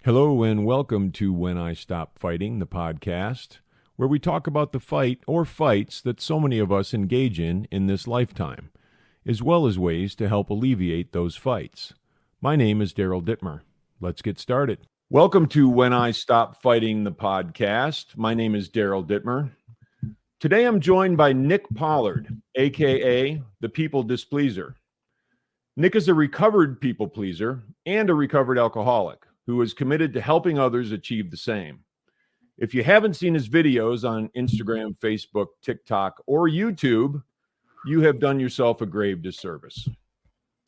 Hello and welcome to When I Stop Fighting, the podcast, where we talk about the fight or fights that so many of us engage in this lifetime, as well as ways to help alleviate those fights. My name is Daryl Dittmer. Let's get started. Welcome to When I Stop Fighting, the podcast. My name is Daryl Dittmer. Today I'm joined by Nick Pollard, a.k.a. the People Displeaser. Nick is a recovered people pleaser and a recovered alcoholic who is committed to helping others achieve the same. If you haven't seen his videos on Instagram, Facebook, TikTok, or YouTube, you have done yourself a grave disservice.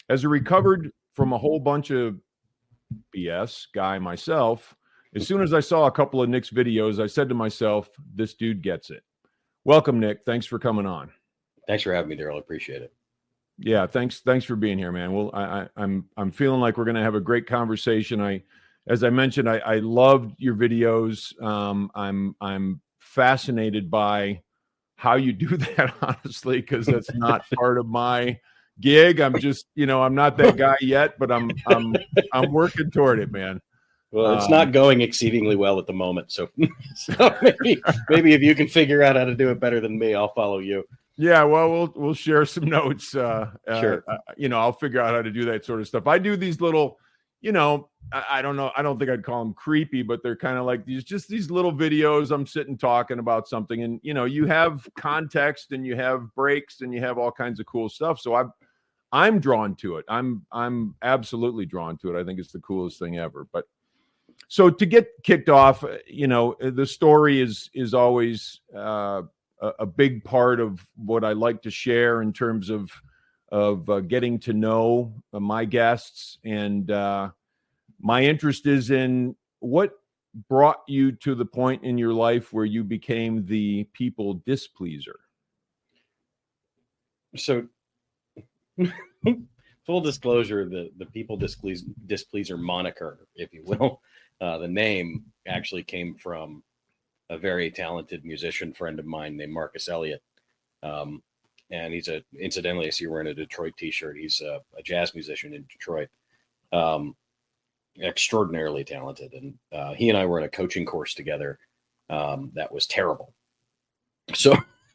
As a recovered from a whole bunch of BS guy myself, as soon as I saw a couple of Nick's videos, I said to myself, this dude gets it. Welcome, Nick. Thanks for coming on. Thanks for having me, Daryl. I appreciate it. Yeah, thanks for being here, man. Well, I'm feeling like we're going to have a great conversation. As I mentioned, I loved your videos. I'm fascinated by how you do that, honestly, because that's not part of my gig. I'm just, I'm not that guy yet, but I'm working toward it, man. Well, it's not going exceedingly well at the moment, so maybe if you can figure out how to do it better than me, I'll follow you. Yeah, well, we'll share some notes. Sure. I'll figure out how to do that sort of stuff. I do these little, I don't know. I don't think I'd call them creepy, but they're kind of like these little videos. I'm sitting talking about something, and you have context, and you have breaks, and you have all kinds of cool stuff. So I'm drawn to it. I'm absolutely drawn to it. I think it's the coolest thing ever. But so to get kicked off, the story is always a big part of what I like to share in terms of getting to know my guests, and my interest is in what brought you to the point in your life where you became the people displeaser. So, full disclosure, the people displeaser moniker, if you will, the name actually came from a very talented musician friend of mine named Marcus Elliott. And he's incidentally, I see you're wearing a Detroit t-shirt. He's a jazz musician in Detroit. Extraordinarily talented. And he and I were in a coaching course together that was terrible. So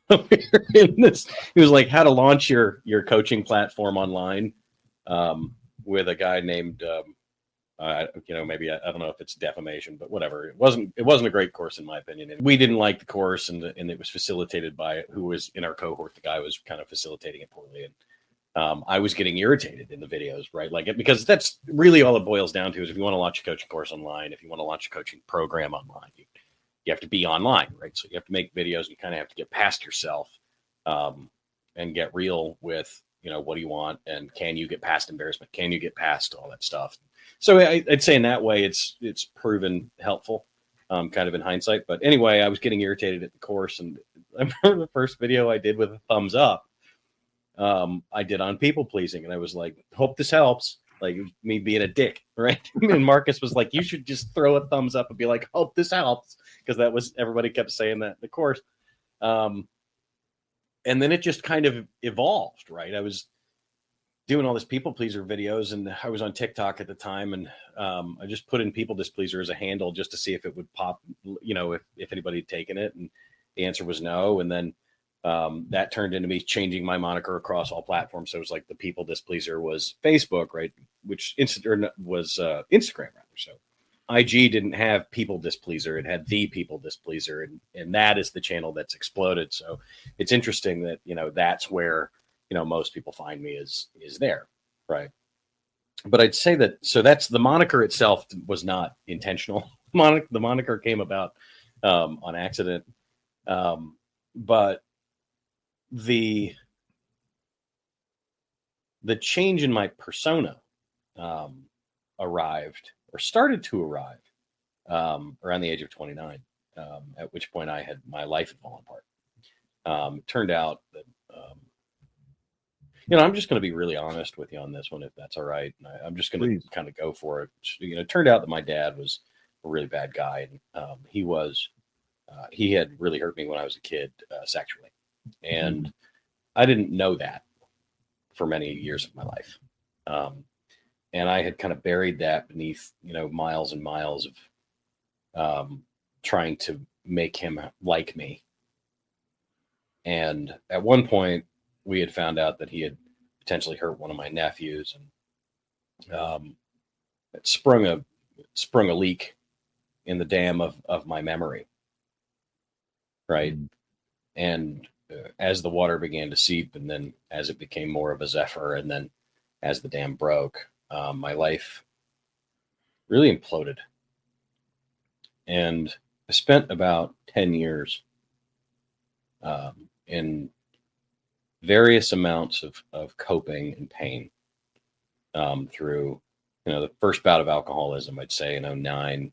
in this, he was like, how to launch your coaching platform online with a guy named, maybe I don't know if it's defamation, but whatever. It wasn't a great course in my opinion. And we didn't like the course, and it was facilitated by who was in our cohort. The guy was kind of facilitating it poorly, and I was getting irritated in the videos, right? Because that's really all it boils down to is if you want to launch a coaching course online, if you want to launch a coaching program online, you have to be online, right? So you have to make videos. You kind of have to get past yourself and get real with, what do you want, and can you get past embarrassment? Can you get past all that stuff? So I'd say in that way, it's proven helpful, kind of in hindsight. But anyway, I was getting irritated at the course, and I remember the first video I did with a thumbs up. I did on people pleasing, and I was like, hope this helps. Like me being a dick, right? And Marcus was like, you should just throw a thumbs up and be like, hope this helps, because that was everybody kept saying that in the course. And then it just kind of evolved, right? I was doing all this people pleaser videos, and I was on TikTok at the time, and I just put in people displeaser as a handle just to see if it would pop, if anybody had taken it, and the answer was no. And then that turned into me changing my moniker across all platforms. So it was like the people displeaser was Facebook, right? Which was Instagram rather. So IG didn't have people displeaser; it had the people displeaser, and that is the channel that's exploded. So it's interesting that that's where most people find me is there, right? But I'd say that's the moniker itself was not intentional. The moniker came about on accident, but the change in my persona started to arrive around the age of 29, at which point my life had fallen apart. It turned out that I'm just going to be really honest with you on this one, if that's all right. And I'm just going to kind of go for it. It turned out that my dad was a really bad guy. And he had really hurt me when I was a kid sexually. And I didn't know that for many years of my life. And I had kind of buried that beneath, miles and miles of trying to make him like me. And at one point, we had found out that he had potentially hurt one of my nephews, and it sprung a leak in the dam of my memory, right? Mm-hmm. And as the water began to seep, and then as it became more of a zephyr, and then as the dam broke, my life really imploded. And I spent about 10 years in various amounts of coping and pain through, the first bout of alcoholism, I'd say in 2009,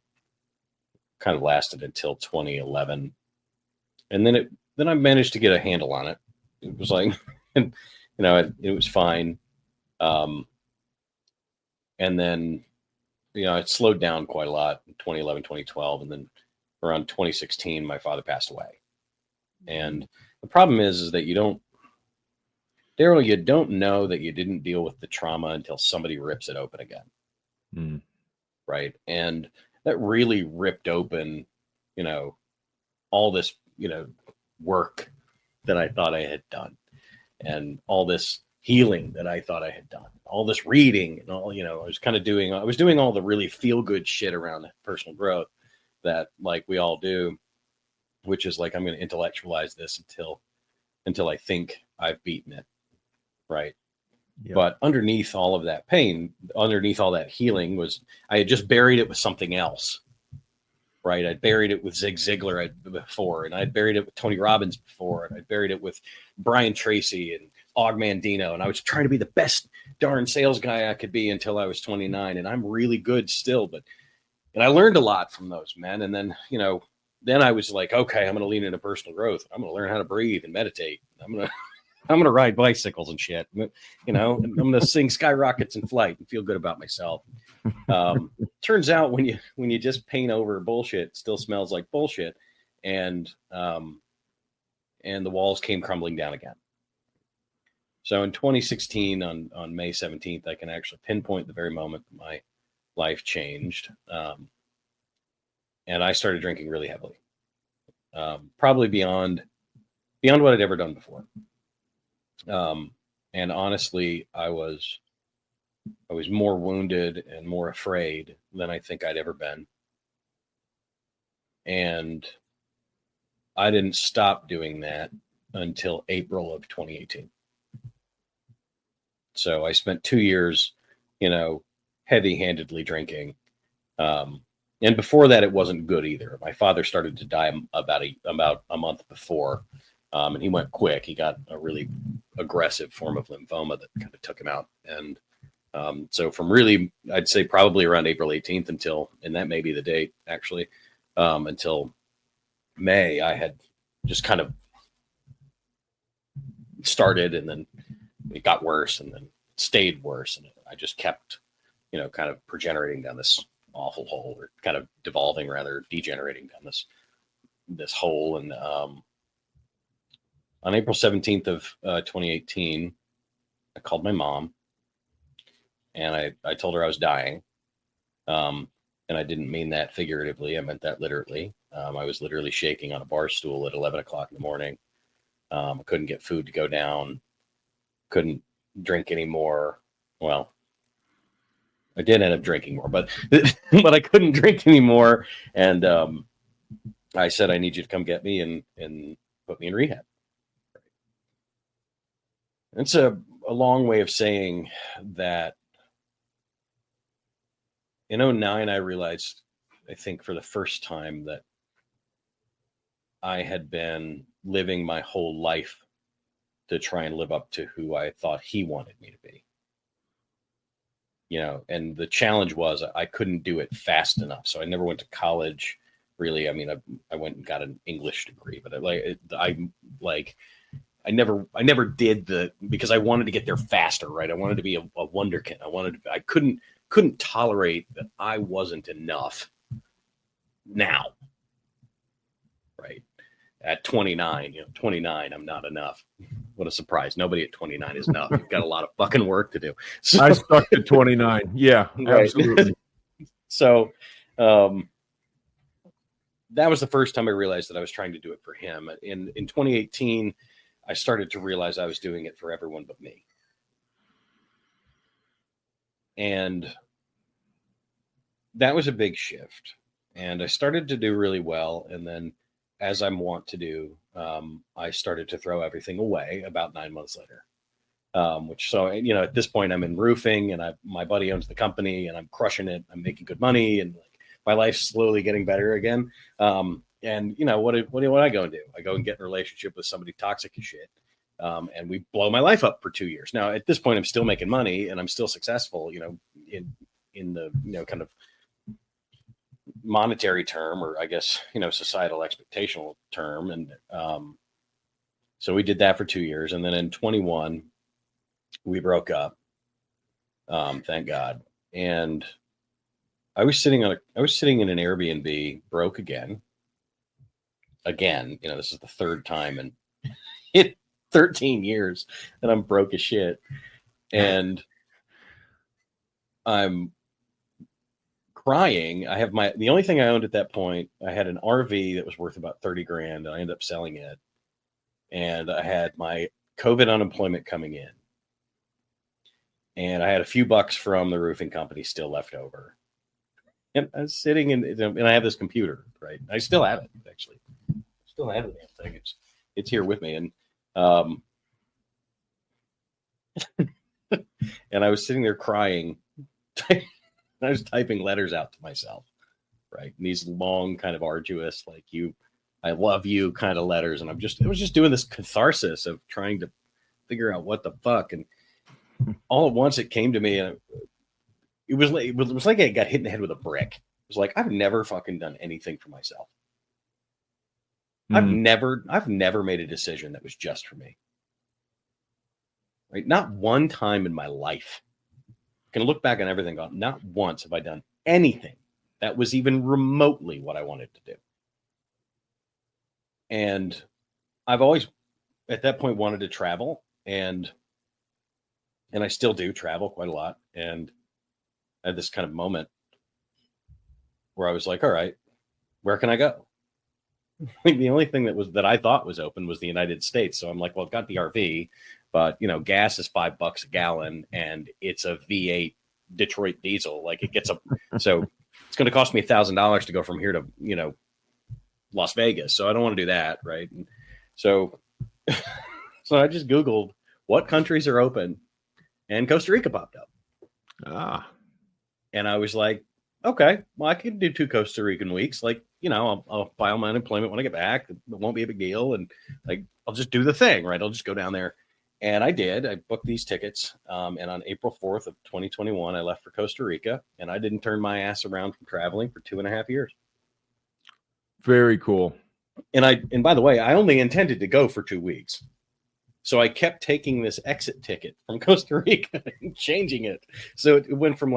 kind of lasted until 2011. And then I managed to get a handle on it. It was like, it was fine. And then, it slowed down quite a lot in 2011, 2012. And then around 2016, my father passed away. And the problem is that you don't know that you didn't deal with the trauma until somebody rips it open again. Mm. Right. And that really ripped open, all this, work that I thought I had done, and all this healing that I thought I had done, all this reading and all, I was doing all the really feel good shit around personal growth that, like, we all do, which is like, I'm going to intellectualize this until I think I've beaten it. Right. Yep. But underneath all of that pain, underneath all that healing, was I had just buried it with something else. Right. I'd buried it with Zig Ziglar before, and I'd buried it with Tony Robbins before, and I'd buried it with Brian Tracy and Og Mandino. And I was trying to be the best darn sales guy I could be until I was 29. And I'm really good still. And I learned a lot from those men. And then, then I was like, okay, I'm going to lean into personal growth. I'm going to learn how to breathe and meditate. I'm going to ride bicycles and shit. I'm going to sing Skyrockets in Flight and feel good about myself. Turns out when you just paint over bullshit, it still smells like bullshit. And the walls came crumbling down again. So in 2016, on May 17th, I can actually pinpoint the very moment that my life changed. And I started drinking really heavily, probably beyond what I'd ever done before. And honestly, I was more wounded and more afraid than I think I'd ever been. And I didn't stop doing that until April of 2018. So I spent 2 years, heavy-handedly drinking. And before that, it wasn't good either. My father started to die about a month before. And he went quick. He got a really aggressive form of lymphoma that kind of took him out. And so from really, I'd say probably around April 18th and that may be the date actually, until May, I had just kind of started, and then it got worse, and then it stayed worse. And I just kept, kind of degenerating down this awful hole, or kind of degenerating down this hole. And on April 17th of 2018, I called my mom, and I told her I was dying. And I didn't mean that figuratively. I meant that literally. I was literally shaking on a bar stool at 11 o'clock in the morning. I couldn't get food to go down. Couldn't drink anymore. Well, I did end up drinking more, but I couldn't drink anymore. And I said, I need you to come get me and put me in rehab. It's a long way of saying that in 2009, I realized, I think for the first time, that I had been living my whole life to try and live up to who I thought he wanted me to be. And the challenge was I couldn't do it fast enough. So I never went to college, really. I mean, I went and got an English degree, but I never did because I wanted to get there faster, right? I wanted to be a wonderkind. I couldn't tolerate that I wasn't enough now, right? at 29, 29, I'm not enough. What a surprise. Nobody at 29 is enough. You've got a lot of fucking work to do. So, I stuck to 29. Yeah, right. absolutely. So that was the first time I realized that I was trying to do it for him. In 2018, I started to realize I was doing it for everyone but me. And that was a big shift. And I started to do really well. And then, as I'm wont to do, I started to throw everything away about 9 months later. At this point, I'm in roofing, and my buddy owns the company, and I'm crushing it. I'm making good money, and my life's slowly getting better again. What do I go and do? I go and get in a relationship with somebody toxic as shit. And we blow my life up for 2 years. Now, at this point, I'm still making money and I'm still successful, in the, kind of monetary term, or I guess, societal expectational term. And so we did that for 2 years. And then in 21, we broke up. Thank God. And I was sitting in an Airbnb, broke again. This is the third time in 13 years that I'm broke as shit. And I'm crying. The only thing I owned at that point, I had an RV that was worth about 30 grand, and I ended up selling it. And I had my COVID unemployment coming in. And I had a few bucks from the roofing company still left over. And I was sitting and I have this computer, right? I still have it, actually. Still have the damn thing. It's here with me. And and I was sitting there crying. I was typing letters out to myself, right? And these long, kind of arduous, I love you kind of letters. And I was just doing this catharsis of trying to figure out what the fuck. And all at once it came to me, and it was like I got hit in the head with a brick. It was like, I've never fucking done anything for myself. I've never made a decision that was just for me. Right? Not one time in my life. I can look back on everything, not once have I done anything that was even remotely what I wanted to do. And I've always, at that point, wanted to travel, and I still do travel quite a lot. And I had this kind of moment where I was like, all right, where can I go? The only thing that I thought was open was the United States. So I'm like, well, I've got the RV, but gas is $5 a gallon, and it's a V8 Detroit diesel. So it's going to cost me $1,000 to go from here to, Las Vegas. So I don't want to do that. Right. And so I just Googled what countries are open, and Costa Rica popped up. And I was like, okay, well, I could do 2 Costa Rican weeks. I'll file my unemployment when I get back. It won't be a big deal. And I'll just do the thing, right? I'll just go down there. And I did. I booked these tickets. And on April 4th of 2021, I left for Costa Rica, and I didn't turn my ass around from traveling for 2.5 years. Very cool. And by the way, I only intended to go for 2 weeks. So I kept taking this exit ticket from Costa Rica and changing it. So it went from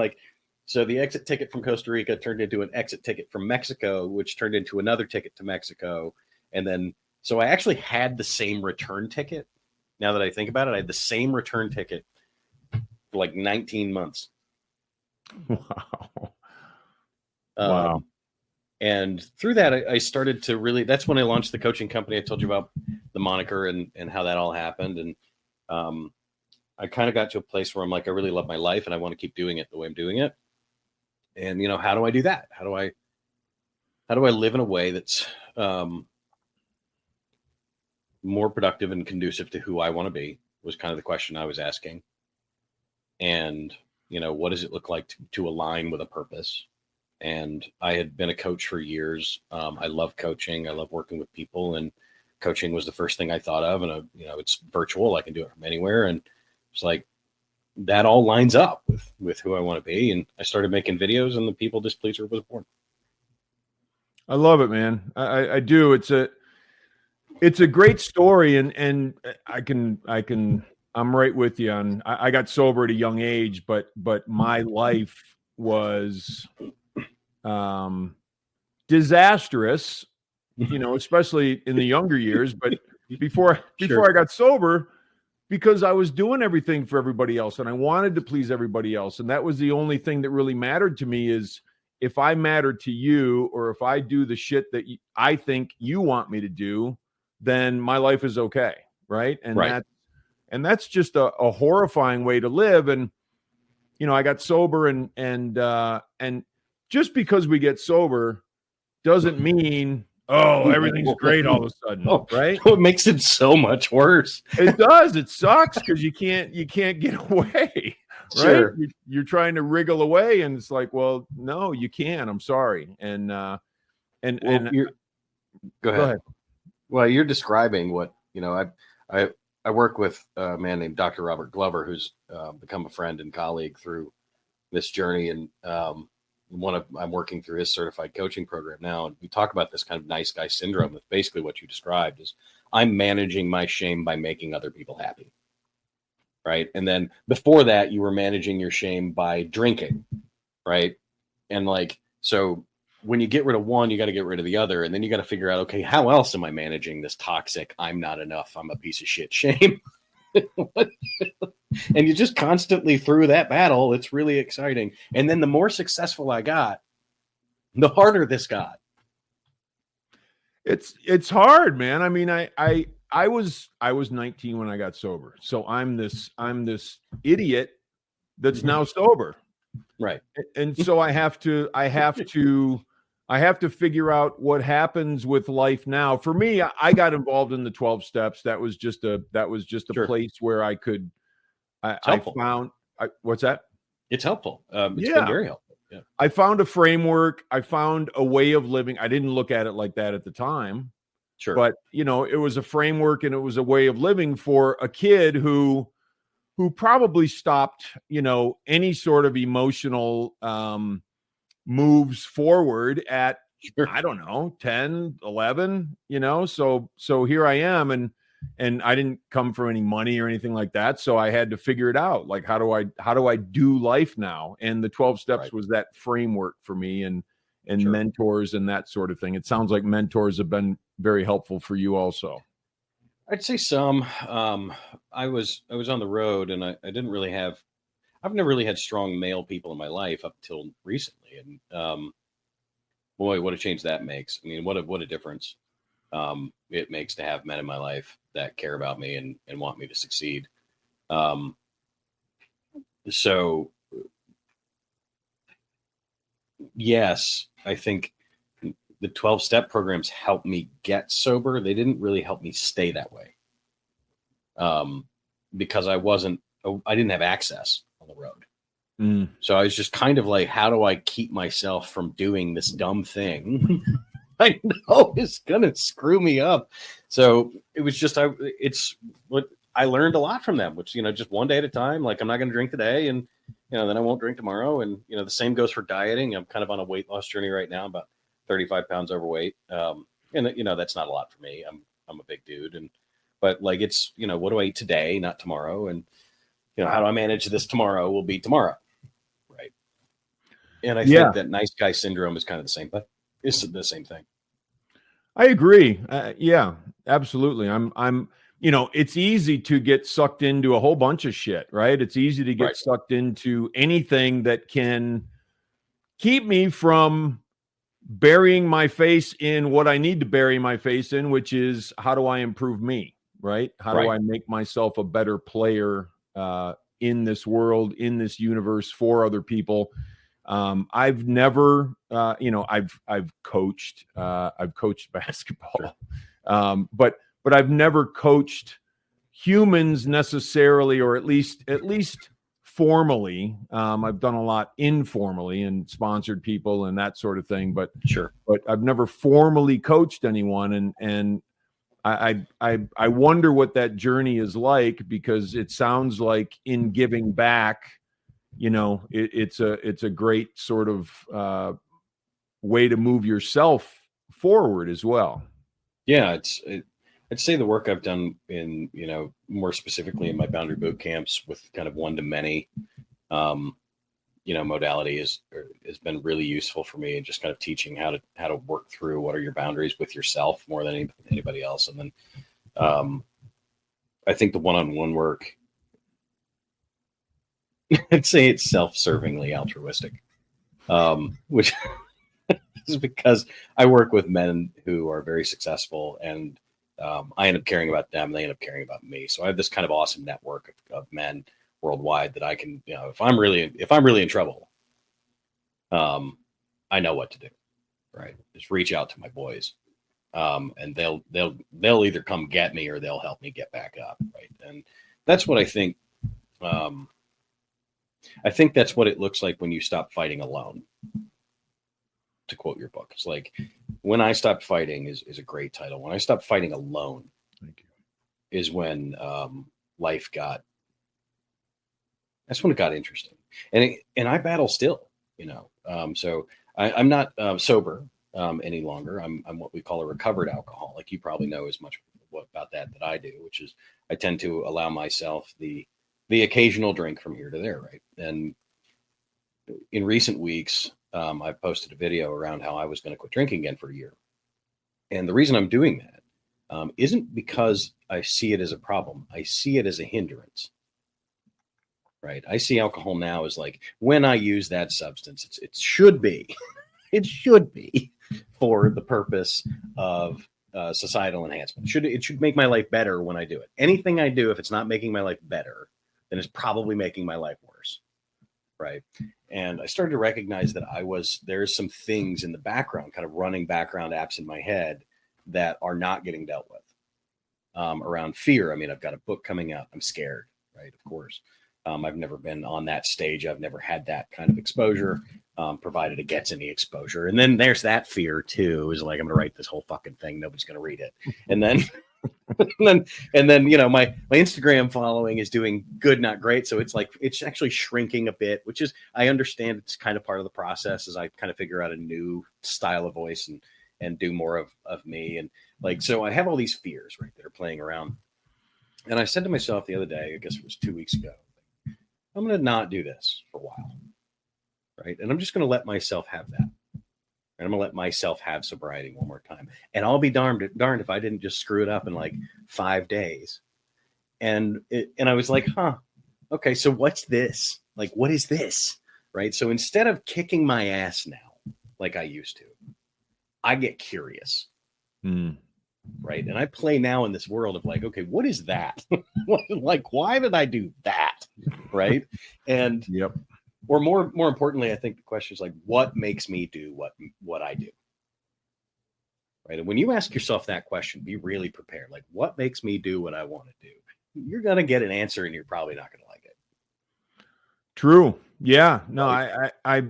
so the exit ticket from Costa Rica turned into an exit ticket from Mexico, which turned into another ticket to Mexico. And then, so I actually had the same return ticket. Now that I think about it, I had the same return ticket for 19 months. Wow. Wow. And through that, I started to that's when I launched the coaching company. I told you about the moniker and how that all happened. And I kind of got to a place where I'm like, I really love my life, and I want to keep doing it the way I'm doing it. And, how do I do that? How do I live in a way that's more productive and conducive to who I want to be, was kind of the question I was asking. And, what does it look like to align with a purpose? And I had been a coach for years. I love coaching. I love working with people, and coaching was the first thing I thought of. And, it's virtual. I can do it from anywhere. And it's like, that all lines up with who I want to be. And I started making videos, and the People Displeaser was born. I love it, man. I do. It's a great story. And I'm right with you on, I got sober at a young age, but my life was disastrous especially in the younger years, but before Sure. I got sober, because I was doing everything for everybody else and I wanted to please everybody else. And that was the only thing that really mattered to me, is if I matter to you, or if I do the shit that I think you want me to do, then my life is okay. Right. And Right. that's just a horrifying way to live. And, I got sober, and just because we get sober doesn't mean, oh, everything's great all of a sudden. Oh, right. it makes it so much worse. It does. It sucks because you can't get away. Right. Sure. You're trying to wriggle away, and it's like, well, no, you can't. I'm sorry. And Well, go go ahead. ahead. Well, you're describing what, I work with a man named Dr. Robert Glover, who's become a friend and colleague through this journey. And I'm working through his certified coaching program now. And we talk about this kind of nice guy syndrome. That's basically what you described. Is I'm managing my shame by making other people happy. Right. And then before that, you were managing your shame by drinking. Right. And so when you get rid of one, you got to get rid of the other. And then you got to figure out, okay, how else am I managing this toxic, I'm not enough, I'm a piece of shit shame? And you just constantly through that battle. It's really exciting. And then the more successful I got, the harder this got. It's hard, man. I mean, I was 19 when I got sober. So I'm this idiot that's now sober. Right. And so I have to figure out what happens with life now. For me, I got involved in the 12 steps. That was just a Sure. place where I could, what's that? It's helpful. It's been very helpful. Yeah. I found a framework. I found a way of living. I didn't look at it like that at the time. Sure. But, it was a framework, and it was a way of living for a kid who probably stopped, any sort of emotional moves forward at, Sure. I don't know, 10, 11, so here I am. And I didn't come from any money or anything like that. So I had to figure it out. Like, how do I do life now? And the 12 steps was that framework for me, and Sure. mentors and that sort of thing. It sounds like mentors have been very helpful for you also. I'd say some. I was on the road, and I've never really had strong male people in my life up till recently. And boy, what a change that makes. I mean, what a difference it makes to have men in my life that care about me and want me to succeed. So yes, I think the 12-step programs helped me get sober. They didn't really help me stay that way. Because I didn't have access on the road. Mm. So I was just kind of like, how do I keep myself from doing this dumb thing? I know it's going to screw me up. So it was just, it's what I learned a lot from them, which, just one day at a time. Like, I'm not going to drink today, and, then I won't drink tomorrow. And, the same goes for dieting. I'm kind of on a weight loss journey right now, about 35 pounds overweight. And that's not a lot for me. I'm a big dude. But like, it's, what do I eat today, not tomorrow? And, how do I manage this tomorrow will be tomorrow. Right. And I think that nice guy syndrome is kind of the same, but it's the same thing. I agree. Yeah, absolutely. I'm, it's easy to get sucked into a whole bunch of shit, right? It's easy to get sucked into anything that can keep me from burying my face in what I need to bury my face in, which is, how do I improve me? Right? How do I make myself a better player in this world, in this universe, for other people? I've never, I've coached basketball, but I've never coached humans necessarily, or at least formally. I've done a lot informally and sponsored people and that sort of thing, but I've never formally coached anyone. And I wonder what that journey is like, because it sounds like in giving back, it's a great sort of way to move yourself forward as well. Yeah, I'd say the work I've done in, more specifically in my boundary boot camps with kind of one to many, modality has been really useful for me, and just kind of teaching how to work through what are your boundaries with yourself more than anybody else. And then I think the one-on-one work, I'd say it's self-servingly altruistic, which is because I work with men who are very successful, and I end up caring about them. They end up caring about me. So I have this kind of awesome network of men worldwide that I can, if I'm really in trouble, I know what to do, right? Just reach out to my boys, and they'll either come get me or they'll help me get back up, right? And that's what I think. I think that's what it looks like when you stop fighting alone. To quote your book, it's like When I Stopped Fighting is a great title. When I Stopped Fighting Alone, thank you, is when that's when it got interesting. And I battle still, so I'm not sober any longer. I'm what we call a recovered alcoholic. You probably know as much about that I do, which is I tend to allow myself the occasional drink from here to there, right? And in recent weeks, I posted a video around how I was going to quit drinking again for a year. And the reason I'm doing that isn't because I see it as a problem. I see it as a hindrance, right? I see alcohol now as like, when I use that substance, it should be for the purpose of societal enhancement. It should make my life better when I do it. Anything I do, if it's not making my life better, then it's probably making my life worse, right? And I started to recognize that there's some things in the background, kind of running background apps in my head that are not getting dealt with around fear. I mean, I've got a book coming out. I'm scared, right? Of course. I've never been on that stage. I've never had that kind of exposure, provided it gets any exposure. And then there's that fear too, is like, I'm going to write this whole fucking thing. Nobody's going to read it. And then, and then, my Instagram following is doing good, not great. So it's like, it's actually shrinking a bit, which is, I understand it's kind of part of the process as I kind of figure out a new style of voice and do more of me. And like, so I have all these fears, right, that are playing around. And I said to myself the other day, I guess it was 2 weeks ago, I'm going to not do this for a while, right? And I'm just going to let myself have that. And I'm going to let myself have sobriety one more time. And I'll be darned if I didn't just screw it up in like 5 days. And I was like, okay, so what's this? Like, what is this? Right? So instead of kicking my ass now, like I used to, I get curious. Right. And I play now in this world of like, okay, what is that? Like, why did I do that? Right. And yep. Or more importantly, I think the question is like, what makes me do what I do? Right. And when you ask yourself that question, be really prepared. Like, what makes me do what I want to do? You're going to get an answer and you're probably not going to like it. True. Yeah. No, I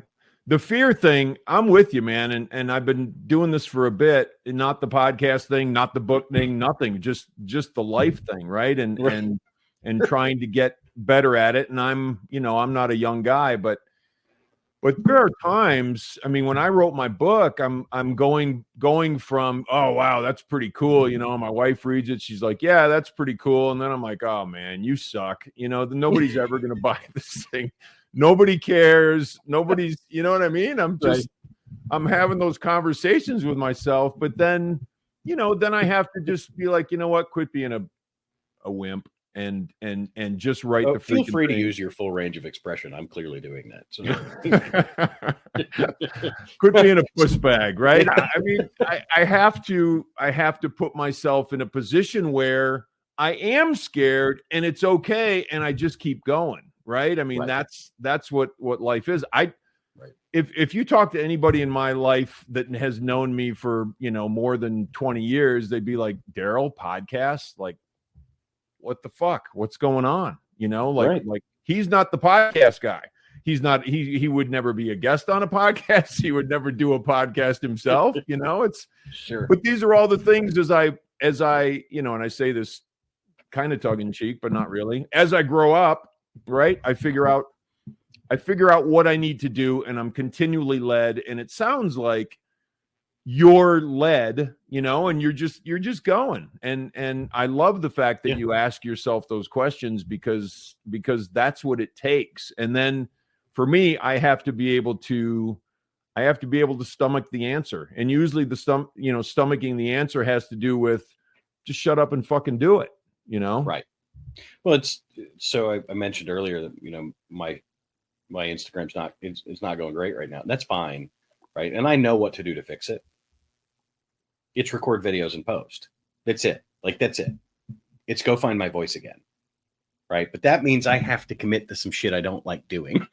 the fear thing, I'm with you, man. And I've been doing this for a bit, and not the podcast thing, not the book thing, nothing, just the life thing. Right. And trying to get better at it. And I'm not a young guy, but there are times, I mean, when I wrote my book, I'm going from, oh, wow, that's pretty cool. My wife reads it. She's like, yeah, that's pretty cool. And then I'm like, oh man, you suck. Nobody's ever going to buy this thing. Nobody cares. Nobody's, you know what I mean? I'm having those conversations with myself, but then I have to just be like, you know what, quit being a wimp and just write the feel free thing. To use your full range of expression. I'm clearly doing that. So. Quit being a puss bag, right? I mean, I have to put myself in a position where I am scared and it's okay. And I just keep going. Right. I mean, right. That's what life is. If you talk to anybody in my life that has known me for, more than 20 years, they'd be like, Daryl, podcast, like, what the fuck? What's going on? Like he's not the podcast guy. He's not, he would never be a guest on a podcast. He would never do a podcast himself. It's sure. But these are all the things as I, and I say this kind of tongue in cheek, but not really. As I grow up, right, I figure out what I need to do, and I'm continually led. And it sounds like you're led, and you're just going. And I love the fact that you ask yourself those questions because that's what it takes. And then for me, I have to be able to stomach the answer. And usually stomaching the answer has to do with just shut up and fucking do it, Right. Well, I mentioned earlier that, my Instagram's it's not going great right now. That's fine. Right. And I know what to do to fix it. It's record videos and post. That's it. That's it. It's go find my voice again. Right. But that means I have to commit to some shit I don't like doing.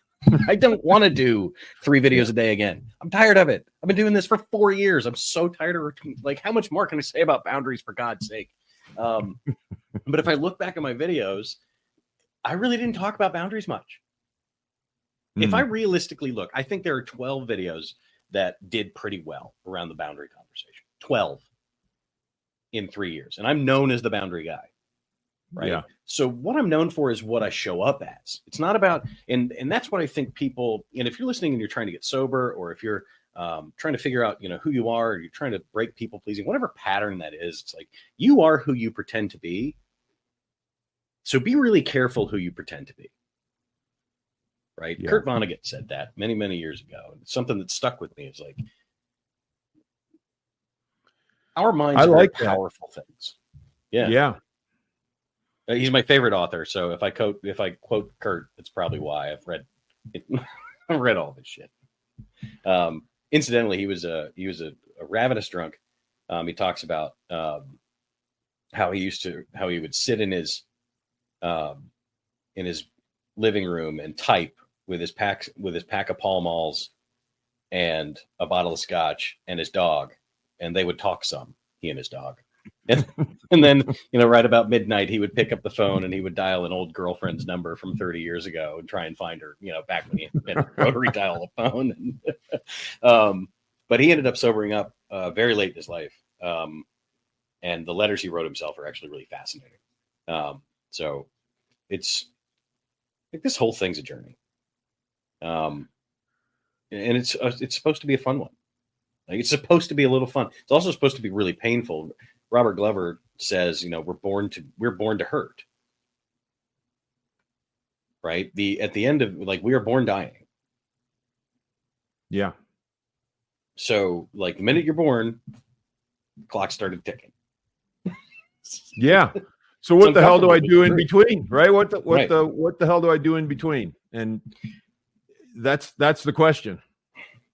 I don't want to do 3 videos a day again. I'm tired of it. I've been doing this for 4 years. I'm so tired of how much more can I say about boundaries, for God's sake? But if I look back at my videos, I really didn't talk about boundaries much. If I realistically look, I think there are 12 videos that did pretty well around the boundary conversation. 12 in 3 years. And I'm known as the boundary guy. Right. Yeah. So what I'm known for is what I show up as. It's not about, and that's what I think people, and if you're listening and you're trying to get sober, or if you're trying to figure out, who you are, or you're trying to break people pleasing, whatever pattern that is, it's like you are who you pretend to be. So be really careful who you pretend to be. Right. Yeah. Kurt Vonnegut said that many, many years ago. And it's something that stuck with me. It's like our minds are very powerful things. Yeah. Yeah. He's my favorite author, so if I quote Kurt, it's probably why I've read it. I've read all this shit. Incidentally, he was a ravenous drunk. He talks about how he would sit in his living room and type with his pack of Pall Malls and a bottle of scotch and his dog, and they would talk some, he and his dog. And then, right about midnight, he would pick up the phone and he would dial an old girlfriend's number from 30 years ago and try and find her, back when he had rotary dial a phone. But he ended up sobering up very late in his life. And the letters he wrote himself are actually really fascinating. So it's like this whole thing's a journey. And it's supposed to be a fun one. Like, it's supposed to be a little fun. It's also supposed to be really painful. Robert Glover says, we're born to hurt. Right? At the end of we are born dying. Yeah. So the minute you're born, the clock started ticking. Yeah. So what the hell do I do in between? Right? What the hell do I do in between? And that's the question.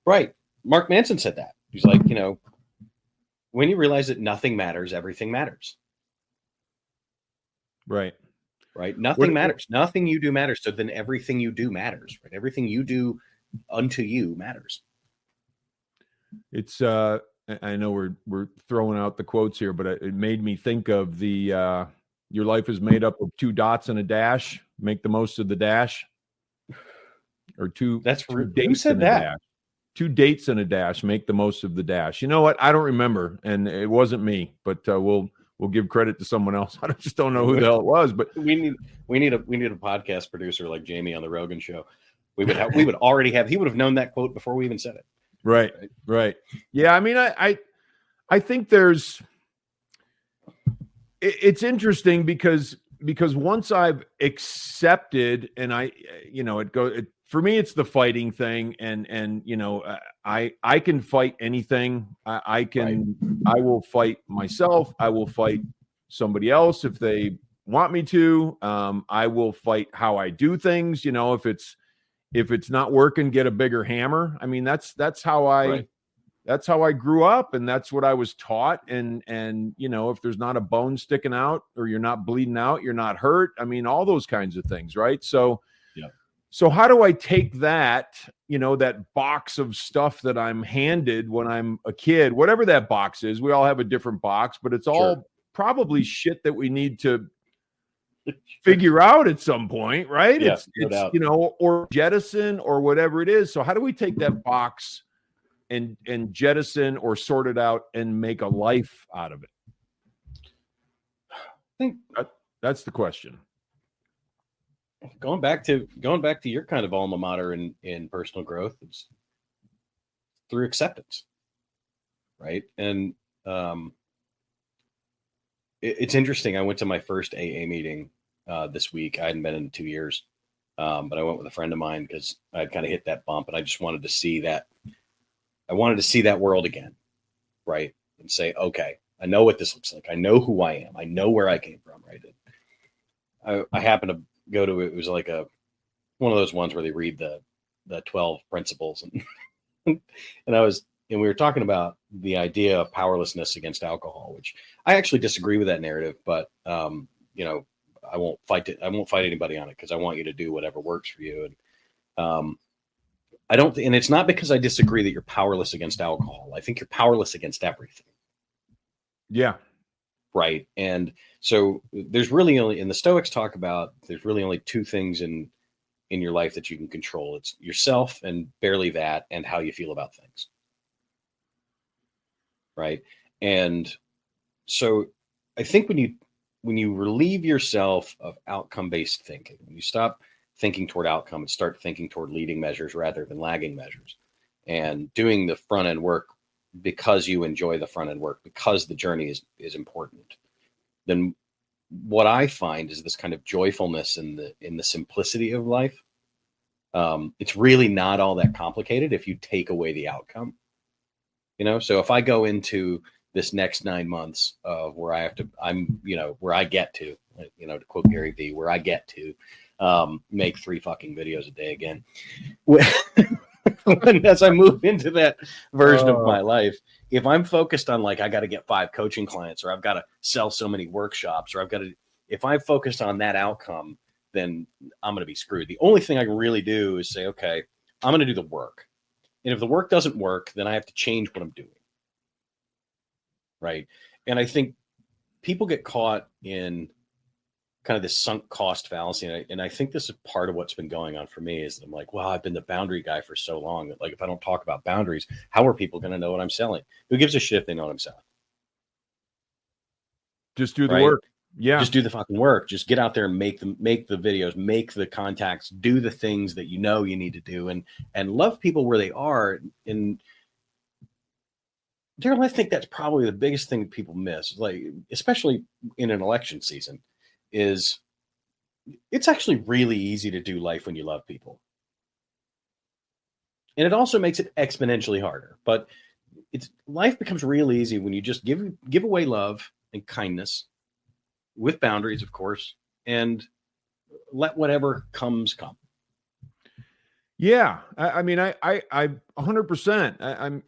Right. Mark Manson said that. He's like, when you realize that nothing matters, everything matters. Right. Right. Nothing matters. Nothing you do matters. So then everything you do matters. Right. Everything you do unto you matters. It's I know we're throwing out the quotes here, but it made me think of the your life is made up of 2 dots and a dash. Make the most of the dash. Or two. That's two who said that? Dash. 2 dates and a dash. Make the most of the dash. You know what? I don't remember, and it wasn't me. But we'll give credit to someone else. I just don't know who the hell it was. But we need a podcast producer like Jamie on the Rogan show. We would already have. He would have known that quote before we even said it. Right. Yeah. I mean, I think it's interesting because once I've accepted, and for me, it's the fighting thing, and I can fight anything. I will fight myself. I will fight somebody else if they want me to. I will fight how I do things. If it's not working, get a bigger hammer. I mean, that's how I grew up, and that's what I was taught. And if there's not a bone sticking out, or you're not bleeding out, you're not hurt. I mean, all those kinds of things, right? So. Yeah. So how do I take that, that box of stuff that I'm handed when I'm a kid, whatever that box is? We all have a different box, but it's all probably shit that we need to figure out at some point, right? Yeah, it's or jettison or whatever it is. So how do we take that box and jettison or sort it out and make a life out of it? I think that's the question. Going back to your kind of alma mater in personal growth, it's through acceptance, right? And it's interesting. I went to my first AA meeting this week. I hadn't been in 2 years, But I went with a friend of mine because I'd kind of hit that bump, and I just wanted to see that. I wanted to see that world again, right? And say, okay, I know what this looks like. I know who I am. I know where I came from, right? I happened to go to, it was like one of those ones where they read the 12 principles, and and we were talking about the idea of powerlessness against alcohol, which I actually disagree with that narrative, but you know, I won't fight it. I won't fight anybody on it because I want you to do whatever works for you. And I don't, and it's not because I disagree that you're powerless against alcohol. I think you're powerless against everything. Yeah. Right. And so there's really only, and the Stoics talk about, there's really only two things in your life that you can control. It's yourself and barely that, and how you feel about things. Right. And so I think when you relieve yourself of outcome-based thinking, when you stop thinking toward outcome and start thinking toward leading measures rather than lagging measures, and doing the front end work because you enjoy the front end work, because the journey is important, then what I find is this kind of joyfulness in the simplicity of life. It's really not all that complicated if you take away the outcome. You know, so if I go into this next 9 months of where where I get to, to quote Gary Vee, where I get to make 3 fucking videos a day again. As I move into that version of my life, if I'm focused on like, I got to get 5 coaching clients, or I've got to sell so many workshops, or if I'm focused on that outcome, then I'm going to be screwed. The only thing I can really do is say, okay, I'm going to do the work. And if the work doesn't work, then I have to change what I'm doing. Right. And I think people get caught in kind of this sunk cost fallacy. And I think this is part of what's been going on for me, is I'm like, well, I've been the boundary guy for so long that, like, if I don't talk about boundaries, how are people going to know what I'm selling? Who gives a shit if they know what I'm selling? Just do the work. Yeah. Just do the fucking work. Just get out there and make the videos, make the contacts, do the things that you know you need to do, and love people where they are. And Daryl, I think that's probably the biggest thing that people miss, like, especially in an election season, is it's actually really easy to do life when you love people. And it also makes it exponentially harder. But life becomes real easy when you just give away love and kindness, with boundaries, of course, and let whatever comes come. Yeah. I mean, I 100%.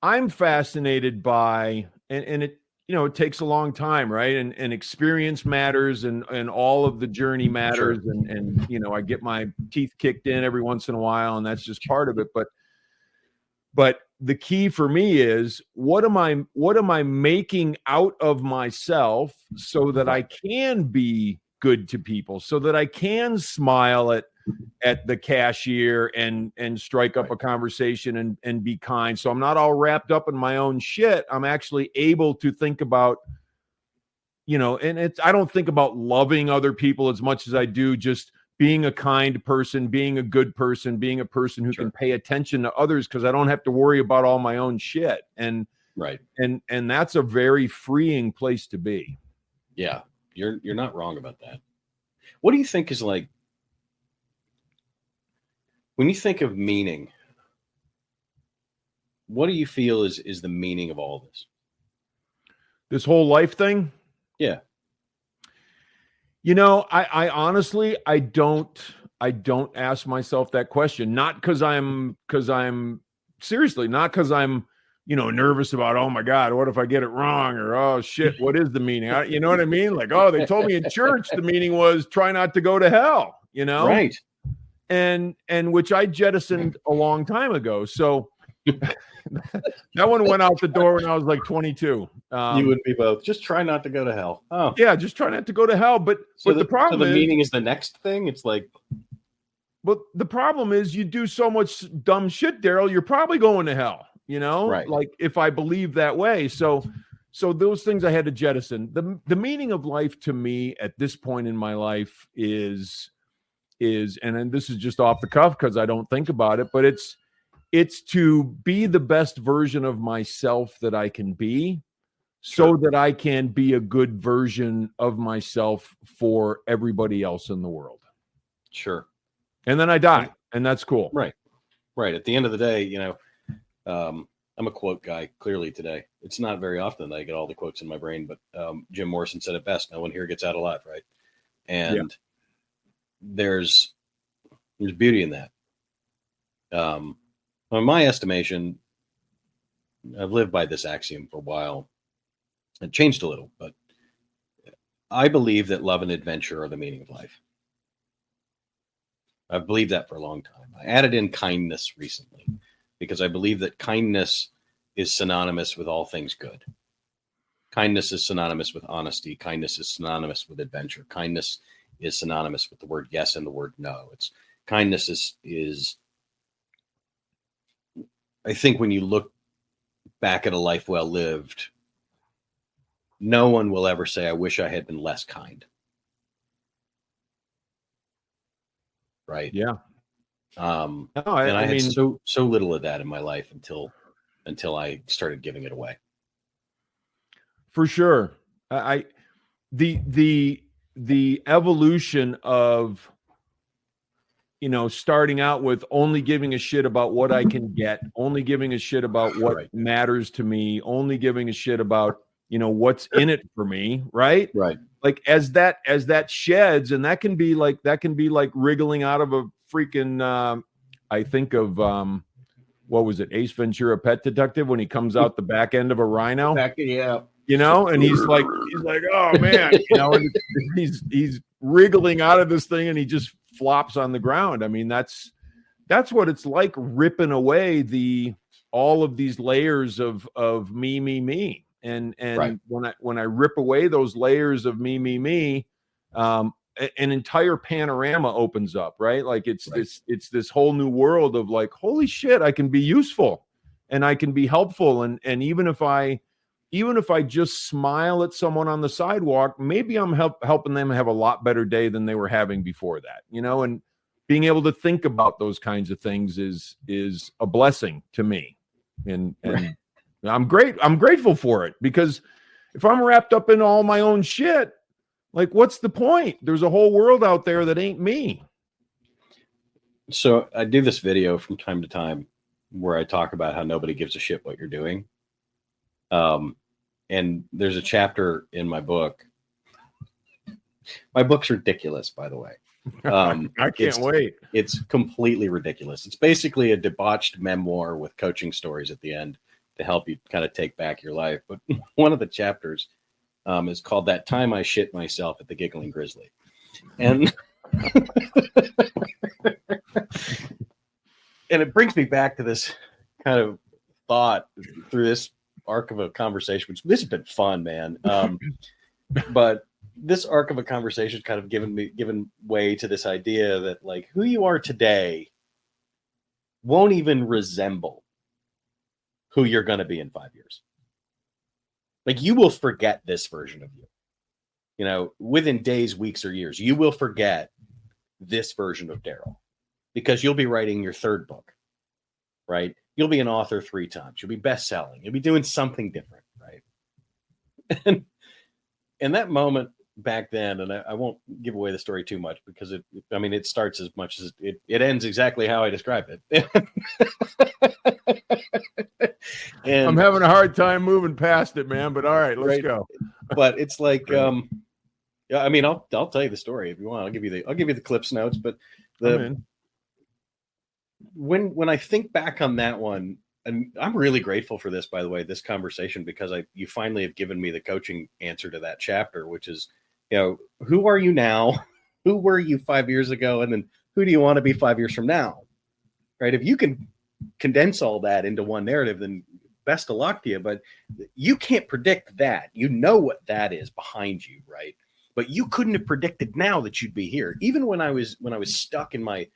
I'm fascinated by, and it, it takes a long time, right? And experience matters, and all of the journey matters. Sure. And I get my teeth kicked in every once in a while, and that's just part of it. But the key for me is, what am I making out of myself so that I can be good to people, so that I can smile at the cashier and strike up a conversation and be kind. So I'm not all wrapped up in my own shit. I'm actually able to think about, and I don't think about loving other people as much as I do just being a kind person, being a good person, being a person who can pay attention to others, because I don't have to worry about all my own shit. And and that's a very freeing place to be. Yeah, you're not wrong about that. What do you think is, like, when you think of meaning, what do you feel is the meaning of all this? This whole life thing? Yeah. I honestly, I don't ask myself that question. Not because I'm seriously, not because I'm, nervous about, oh my God, what if I get it wrong? Or, oh shit, what is the meaning? You know what I mean? Like, oh, they told me in church the meaning was try not to go to hell, Right. And which I jettisoned a long time ago. So that one went out the door when I was like 22. You would be both. Just try not to go to hell. Oh, yeah, just try not to go to hell. But the problem is, meaning is the next thing. It's like, but the problem is, you do so much dumb shit, Daryl, you're probably going to hell. Right. Like, if I believe that way. So those things I had to jettison. The meaning of life to me at this point in my life is, and this is just off the cuff because I don't think about it, but it's to be the best version of myself that I can be, so that I can be a good version of myself for everybody else in the world. Sure. And then I die, and that's cool. Right. Right. At the end of the day, I'm a quote guy clearly today. It's not very often that I get all the quotes in my brain, but Jim Morrison said it best. No one here gets out alive. Right. And there's beauty in that. In my estimation, I've lived by this axiom for a while. It changed a little, but I believe that love and adventure are the meaning of life. I've believed that for a long time. I added in kindness recently because I believe that kindness is synonymous with all things good. Kindness is synonymous with honesty. Kindness is synonymous with adventure. Kindness is synonymous with the word yes and the word no. Kindness is I think when you look back at a life well lived, no one will ever say, I wish I had been less kind. Right. Yeah. And I had so little of that in my life until I started giving it away. For sure. The evolution of, starting out with only giving a shit about what I can get, only giving a shit about what matters to me, only giving a shit about, what's in it for me. Right. Right. Like as that sheds, and that can be like wriggling out of a freaking, I think of, what was it? Ace Ventura: Pet Detective, when he comes out the back end of a rhino. And he's like, oh man, and he's wriggling out of this thing, and he just flops on the ground. I mean, that's what it's like, ripping away all of these layers of me. And right. when I rip away those layers of me, an entire panorama opens up, right? Like it's this whole new world of like, holy shit, I can be useful and I can be helpful. And even if I just smile at someone on the sidewalk, maybe I'm helping them have a lot better day than they were having before that, and being able to think about those kinds of things is a blessing to me. And right. I'm grateful for it, because if I'm wrapped up in all my own shit, like, what's the point? There's a whole world out there that ain't me. So I do this video from time to time where I talk about how nobody gives a shit what you're doing. And there's a chapter in my book. My book's ridiculous, by the way. I can't wait. It's completely ridiculous. It's basically a debauched memoir with coaching stories at the end to help you kind of take back your life. But one of the chapters is called That Time I Shit Myself at the Giggling Grizzly. And and it brings me back to this kind of thought through this arc of a conversation, which this has been fun, man. But this arc of a conversation kind of given way to this idea that like who you are today won't even resemble who you're going to be in 5 years. Like you will forget this version of you, within days, weeks, or years. You will forget this version of Daryl because you'll be writing your third book, right? You'll be an author 3 times. You'll be best-selling. You'll be doing something different, right? And in that moment back then, and I won't give away the story too much because it starts as much as it ends exactly how I described it. And I'm having a hard time moving past it, man. But all right, let's go. But it's like, I'll tell you the story if you want. I'll give you the Clips Notes. But when I think back on that one, and I'm really grateful for this, by the way, this conversation, because you finally have given me the coaching answer to that chapter, which is, who are you now? Who were you 5 years ago? And then who do you want to be 5 years from now? Right? If you can condense all that into one narrative, then best of luck to you. But you can't predict that. You know what that is behind you, right? But you couldn't have predicted now that you'd be here. Even when I was stuck in my,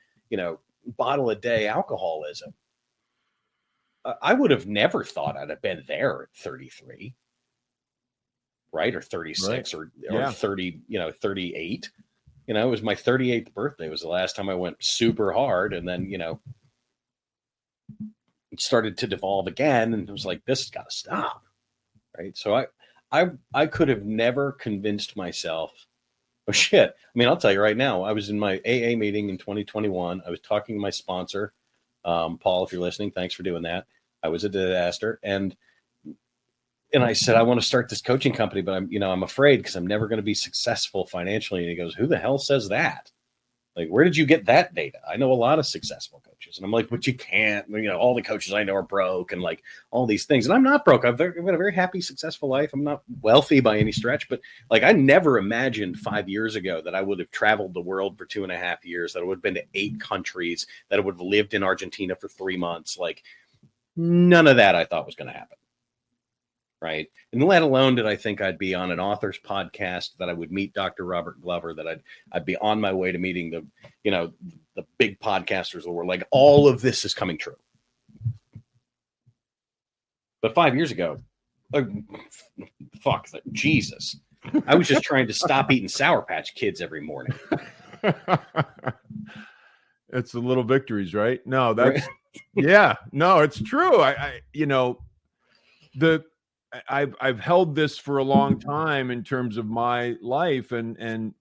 bottle a day alcoholism, I would have never thought I'd have been there at 33, right? Or 36 or 30, 38. It was my 38th birthday was the last time I went super hard. And then, it started to devolve again. And it was like, this has got to stop. Right. So I could have never convinced myself Oh, shit. I mean, I'll tell you right now, I was in my AA meeting in 2021. I was talking to my sponsor, Paul, if you're listening, thanks for doing that. I was a disaster. And I said, I want to start this coaching company, but I'm afraid because I'm never going to be successful financially. And he goes, who the hell says that? Like, where did you get that data? I know a lot of successful coaches. And I'm like, but you can't, all the coaches I know are broke and like all these things. And I'm not broke. I've got a very happy, successful life. I'm not wealthy by any stretch, but like, I never imagined 5 years ago that I would have traveled the world for 2.5 years, that I would have been to 8 countries, that I would have lived in Argentina for 3 months. Like, none of that I thought was going to happen. Right. And let alone did I think I'd be on an author's podcast, that I would meet Dr. Robert Glover, that I'd be on my way to meeting the big podcasters of the world. Like, all of this is coming true. But 5 years ago, Jesus, I was just trying to stop eating Sour Patch Kids every morning. It's the little victories, right? No, that's yeah, no, it's true. I've held this for a long time in terms of my life, and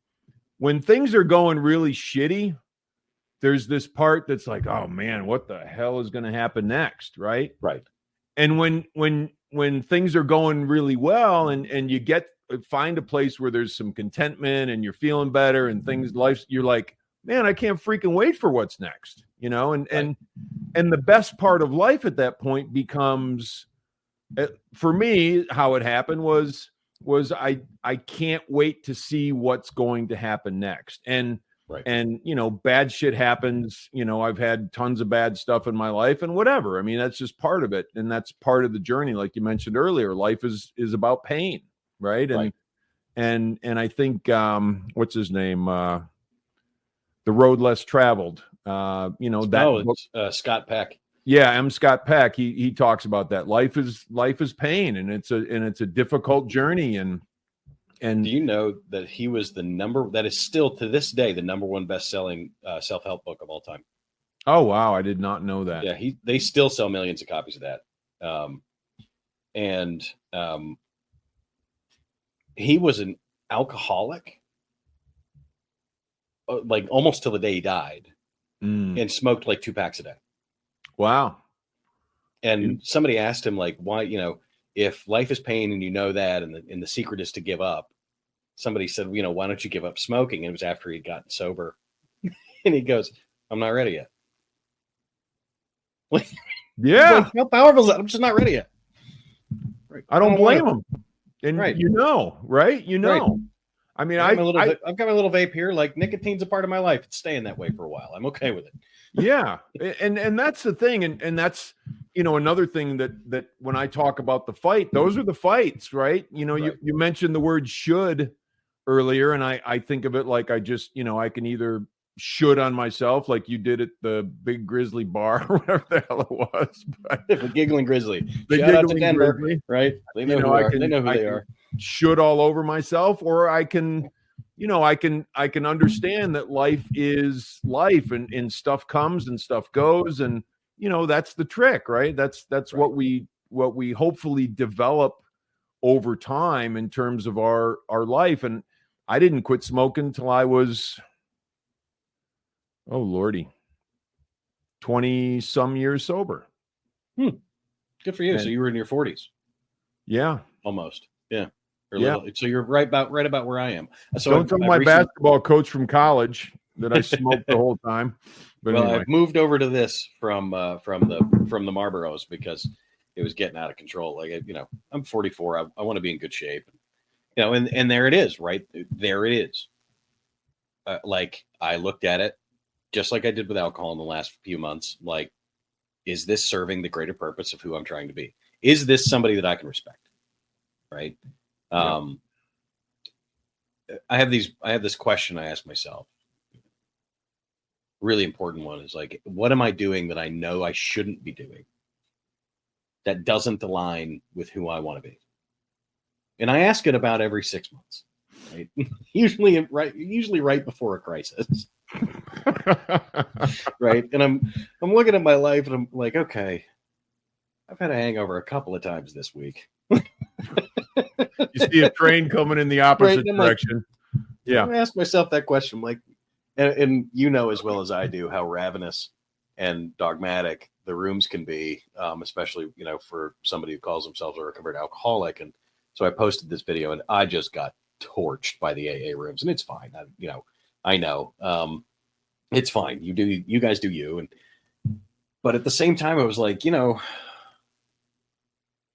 when things are going really shitty, there's this part that's like, oh man, what the hell is going to happen next, right? Right. And when things are going really well, and you find a place where there's some contentment and you're feeling better and you're like, man, I can't freaking wait for what's next, and the best part of life at that point becomes, for me, how it happened was I can't wait to see what's going to happen next. And bad shit happens. I've had tons of bad stuff in my life and whatever. I mean, that's just part of it. And that's part of the journey. Like you mentioned earlier, life is about pain. Right. And I think, what's his name? The Road Less Traveled, Scott Peck. Yeah, M. Scott Peck. He talks about that. Life is pain, and it's a difficult journey. And do you know that he was that is still to this day the number one best-selling self-help book of all time? Oh wow, I did not know that. Yeah, they still sell millions of copies of that. He was an alcoholic, like almost till the day he died, and smoked like 2 packs a day. Wow. And somebody asked him, like, why, if life is pain and that, and the secret is to give up, somebody said, why don't you give up smoking? And it was after he'd gotten sober. And he goes, I'm not ready yet. Yeah. Like, how powerful is that? I'm just not ready yet. Right. I don't blame him. And right. Right. Right. I mean, I've got my little vape here. Like, nicotine's a part of my life. It's staying that way for a while. I'm okay with it. Yeah. And that's the thing. And that's, another thing that when I talk about the fight, those are the fights, right? You mentioned the word should earlier, and I think of it like I just, I can either should on myself, like you did at the Big Grizzly Bar or whatever the hell it was. But the Giggling Grizzly. Shout out to Denver, Grizzly, right? They know who they are. Should all over myself, or I can, I can understand that life is life, and stuff comes and stuff goes, and that's the trick, right? That's right. what we hopefully develop over time in terms of our life. And I didn't quit smoking till I was, oh Lordy, 20 some years sober. Good for you. So you were in your 40s. Yeah, almost. Yeah. So you're right about where I am. So don't tell my basketball coach from college that I smoked the whole time. But anyway. I've moved over to this from the Marlboros because it was getting out of control. Like, I'm 44. I want to be in good shape. And there it is, right? There it is. Like, I looked at it just like I did with alcohol in the last few months. Like, is this serving the greater purpose of who I'm trying to be? Is this somebody that I can respect? Right. Yeah. I have this question I ask myself. Really important one is like, what am I doing that I know I shouldn't be doing that doesn't align with who I want to be? And I ask it about every 6 months, right? usually right before a crisis. Right. And I'm looking at my life and I'm like, okay, I've had a hangover a couple of times this week. You see a train coming in the opposite direction. Yeah. I ask myself that question, like, and you know as well as I do how ravenous and dogmatic the rooms can be, especially, you know, for somebody who calls themselves a recovered alcoholic. And so I posted this video and I just got torched by the AA rooms, and it's fine. I know it's fine. You guys do you. But at the same time, I was like, you know,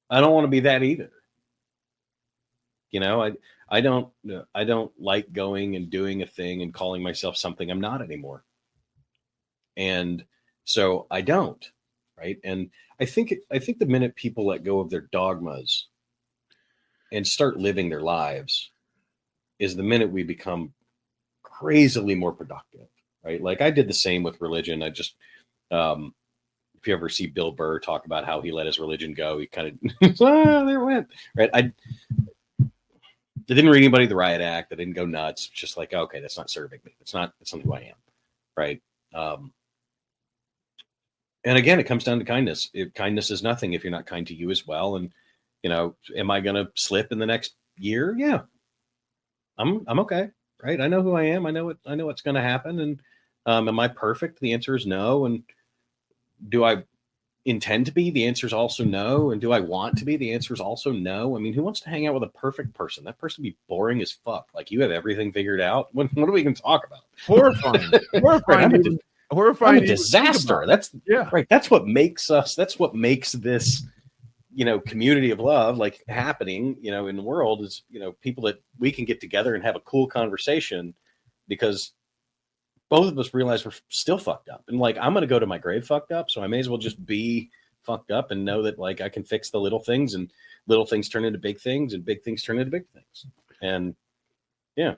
I don't want to be that either. You know, I don't like going and doing a thing and calling myself something I'm not anymore. And so I don't, right? And I think the minute people let go of their dogmas and start living their lives is the minute we become crazily more productive, right? Like I did the same with religion. I just, if you ever see Bill Burr talk about how he let his religion go, he kind of, there it went, right? I didn't read anybody the Riot Act. I didn't go nuts. Just like, okay, that's not serving me. That's not who I am, right? And again, it comes down to kindness. Kindness is nothing if you're not kind to you as well. And, you know, am I going to slip in the next year? Yeah, I'm okay, right? I know who I am. I know what's going to happen. And am I perfect? The answer is no. And do I intend to be? The answer is also no. And do I want to be? The answer is also no. I mean, who wants to hang out with a perfect person? That person would be boring as fuck. Like, you have everything figured out. What are we going to talk about? Horrifying. I'm a disaster. That's yeah, right. That's what makes us. That's what makes this, you know, community of love like happening, you know, in the world is, you know, people that we can get together and have a cool conversation because both of us realize we're still fucked up. And like, I'm going to go to my grave fucked up. So I may as well just be fucked up and know that like I can fix the little things, and little things turn into big things, and big things turn into big things. And yeah.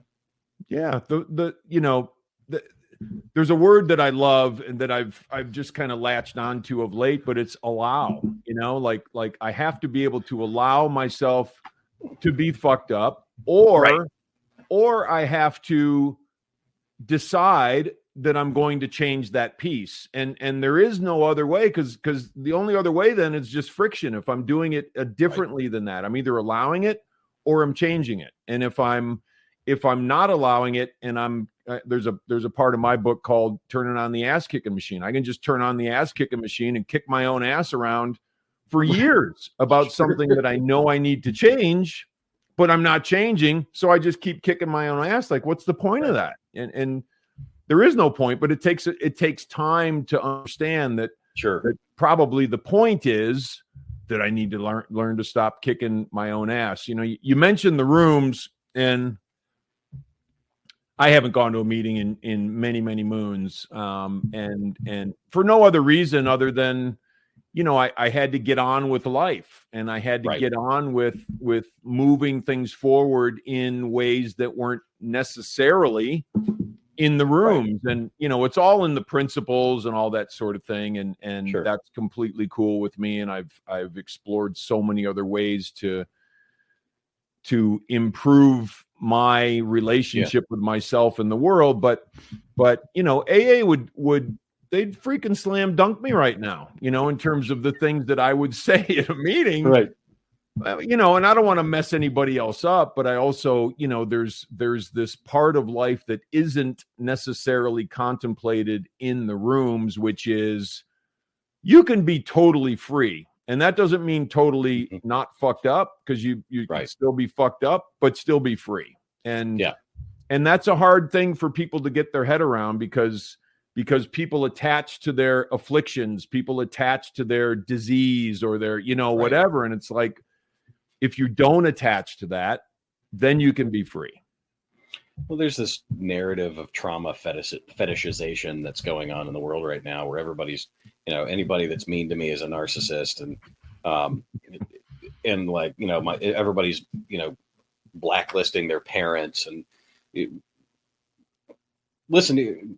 There's a word that I love and that I've just kind of latched onto of late, but it's allow. You know, like I have to be able to allow myself to be fucked up, or I have to decide that I'm going to change that piece. And there is no other way, because the only other way then is just friction. If I'm doing it differently than that, I'm either allowing it or I'm changing it. And if I'm not allowing it, and I'm there's a part of my book called Turning on the Ass Kicking Machine. I can just turn on the ass kicking machine and kick my own ass around for years about something that I know I need to change, but I'm not changing. So I just keep kicking my own ass. Like, what's the point of that? And there is no point, but it takes time to understand that. Sure. That probably the point is that I need to learn to stop kicking my own ass. You know, you mentioned the rooms, and I haven't gone to a meeting in many, many moons. And for no other reason other than, you know, I had to get on with life, and I had to get on with moving things forward in ways that weren't necessarily in the rooms. And, you know, it's all in the principles and all that sort of thing. And Sure. That's completely cool with me. And I've explored so many other ways to improve my relationship with myself and the world. But, you know, AA they'd freaking slam dunk me right now, you know, in terms of the things that I would say at a meeting. Right. You know, and I don't want to mess anybody else up, but I also, you know, there's this part of life that isn't necessarily contemplated in the rooms, which is you can be totally free. And that doesn't mean totally not fucked up, because you can still be fucked up, but still be free. And that's a hard thing for people to get their head around, because people attach to their afflictions, people attach to their disease or their, you know, whatever. And it's like, if you don't attach to that, then you can be free. Well, there's this narrative of trauma fetishization that's going on in the world right now, where everybody's, you know, anybody that's mean to me is a narcissist, and like, you know, everybody's, you know, blacklisting their parents. And listen,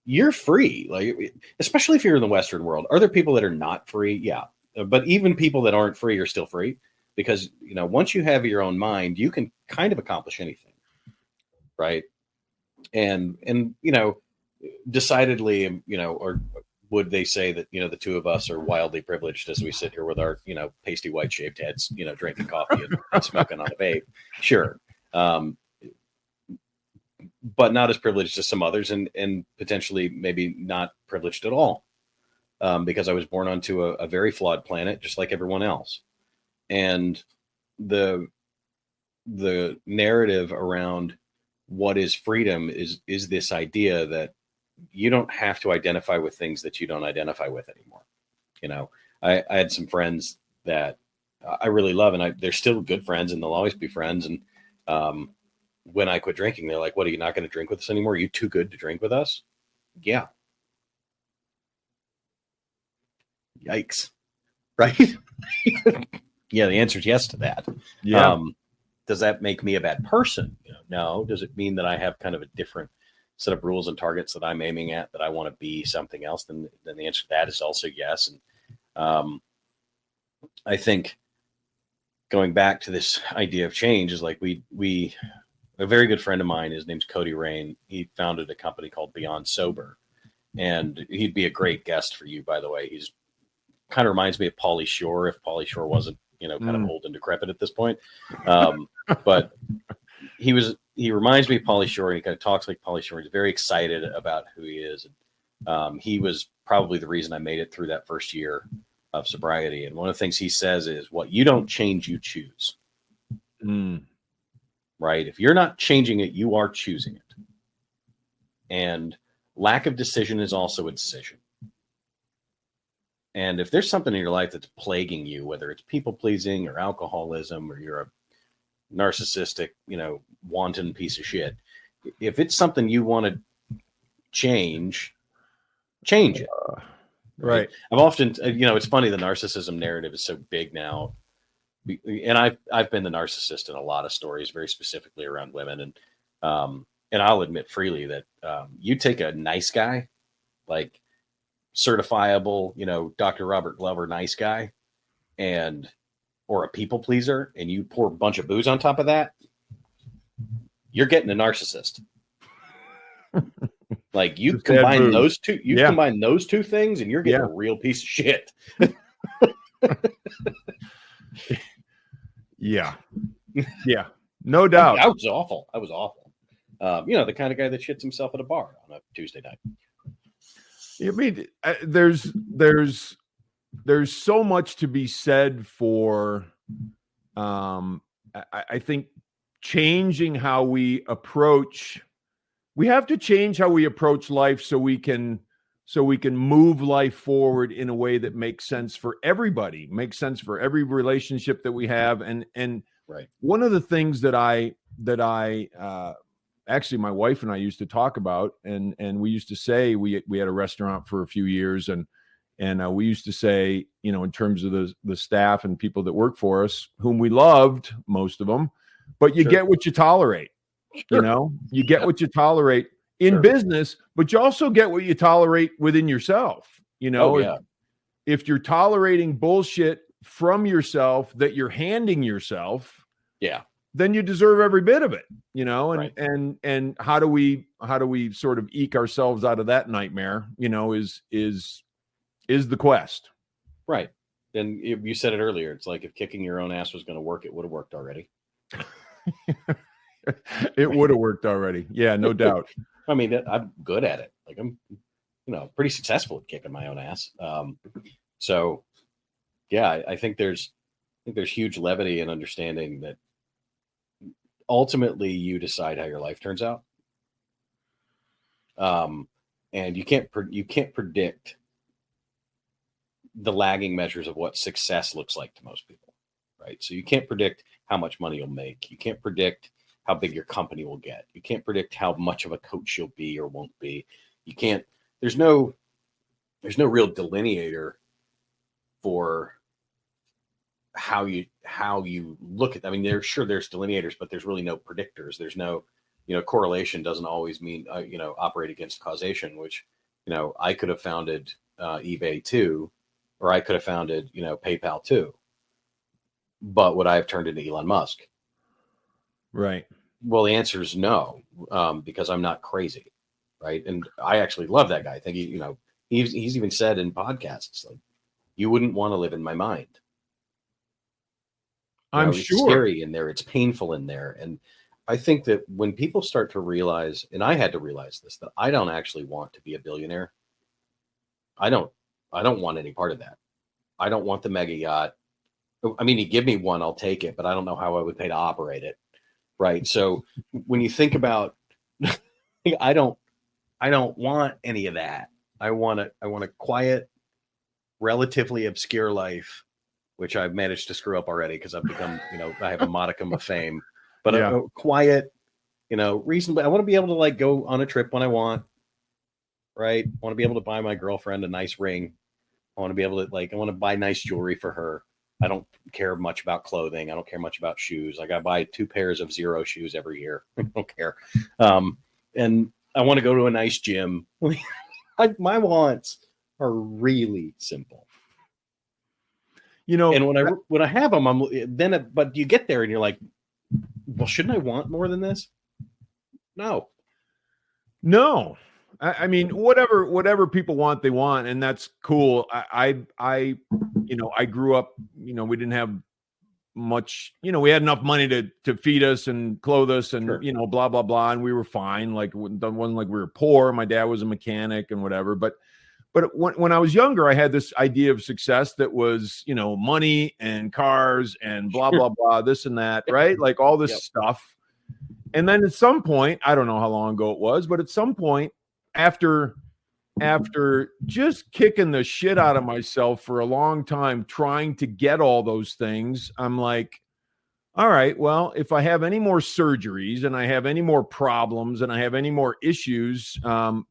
you're free, like, especially if you're in the Western world. Are there people that are not free? Yeah. But even people that aren't free are still free, because, you know, once you have your own mind, you can kind of accomplish anything. Right. And, you know, decidedly, you know, or would they say that, you know, the two of us are wildly privileged as we sit here with our, you know, pasty white shaved heads, you know, drinking coffee and smoking on a vape? Sure. but not as privileged as some others, and potentially maybe not privileged at all, because I was born onto a very flawed planet, just like everyone else. And the narrative around what is freedom is this idea that you don't have to identify with things that you don't identify with anymore. I had some friends that I really love, and they're still good friends, and they'll always be friends. And when I quit drinking, they're like, "What, are you not going to drink with us anymore? Are you too good to drink with us?" Yeah. Yikes. Right? Yeah, the answer is yes to that. Yeah. Does that make me a bad person? No. Does it mean that I have kind of a different set of rules and targets that I'm aiming at, that I want to be something else? Then the answer to that is also yes. And I think going back to this idea of change is like we a very good friend of mine, his name's Cody Rain. He founded a company called Beyond Sober, and he'd be a great guest for you, by the way. He's kind of reminds me of Pauly Shore, if Pauly Shore wasn't, kind of old and decrepit at this point. But he reminds me of Pauly Shore, and he kind of talks like Pauly Shore. He's very excited about who he is. He was probably the reason I made it through that first year of sobriety. And one of the things he says is, what you don't change, you choose. Right? If you're not changing it, you are choosing it. And lack of decision is also a decision. And if there's something in your life that's plaguing you, whether it's people pleasing or alcoholism, or you're a narcissistic, wanton piece of shit, if it's something you want to change it. Right. I've often, it's funny, the narcissism narrative is so big now. And I've been the narcissist in a lot of stories, very specifically around women. And I'll admit freely that you take a nice guy, like certifiable, Dr. Robert Glover, nice guy, or a people pleaser, and you pour a bunch of booze on top of that, you're getting a narcissist. Like you Just combine those two, combine those two things, and you're getting a real piece of shit. Yeah. No doubt. I was awful. The kind of guy that shits himself at a bar on a Tuesday night. I mean, there's so much to be said for, I think, changing how we approach. We have to change how we approach life so we can move life forward in a way that makes sense for everybody, makes sense for every relationship that we have. And right. One of the things that I actually, my wife and I used to talk about, and we used to say, we had a restaurant for a few years, and we used to say, in terms of the staff and people that work for us, whom we loved, most of them, but you get what you tolerate. Sure. You get what you tolerate in business, but you also get what you tolerate within yourself. If you're tolerating bullshit from yourself that you're handing yourself, then you deserve every bit of it, and how do we sort of eke ourselves out of that nightmare, is the quest. Right. And you said it earlier. It's like, if kicking your own ass was going to work, it would have worked already. It would have worked already. Yeah, no doubt. I mean, I'm good at it. Like, I'm, pretty successful at kicking my own ass. So yeah, I think there's huge levity in understanding that ultimately you decide how your life turns out. And you can't predict the lagging measures of what success looks like to most people. Right. So you can't predict how much money you'll make. You can't predict how big your company will get. You can't predict how much of a coach you'll be or won't be. You can't, there's no real delineator for how you look at, I mean, there's delineators, but there's really no predictors. There's no, correlation doesn't always mean, operate against causation, which, I could have founded eBay too, or I could have founded, PayPal too. But would I have turned into Elon Musk? Right. Well, the answer is no, because I'm not crazy. Right. And I actually love that guy. I think he's even said in podcasts, like, you wouldn't want to live in my mind. I'm it's sure. scary in there. It's painful in there. And I think that when people start to realize, and I had to realize this, that I don't actually want to be a billionaire. I don't want any part of that. I don't want the mega yacht. I mean, you give me one, I'll take it, but I don't know how I would pay to operate it. Right. So when you think about, I don't want any of that. I want a quiet, relatively obscure life, which I've managed to screw up already because I've become, I have a modicum of fame, but a quiet, reasonably, I want to be able to like go on a trip when I want, right? I want to be able to buy my girlfriend a nice ring. I want to be able to I want to buy nice jewelry for her. I don't care much about clothing. I don't care much about shoes. Like I buy 2 pairs of Zero shoes every year. I don't care. And I want to go to a nice gym. My wants are really simple. And when I have them, but you get there and you're like, well, shouldn't I want more than this? No. I mean, whatever people want, they want, and that's cool. I grew up, we didn't have much, we had enough money to feed us and clothe us and, Sure. Blah, blah, blah. And we were fine. Like, it wasn't like we were poor. My dad was a mechanic and whatever. But when I was younger, I had this idea of success that was, money and cars and blah, blah, blah, this and that, right? Like all this stuff. And then at some point, I don't know how long ago it was, but at some point, after just kicking the shit out of myself for a long time, trying to get all those things, I'm like, all right, well, if I have any more surgeries and I have any more problems and I have any more issues, I'm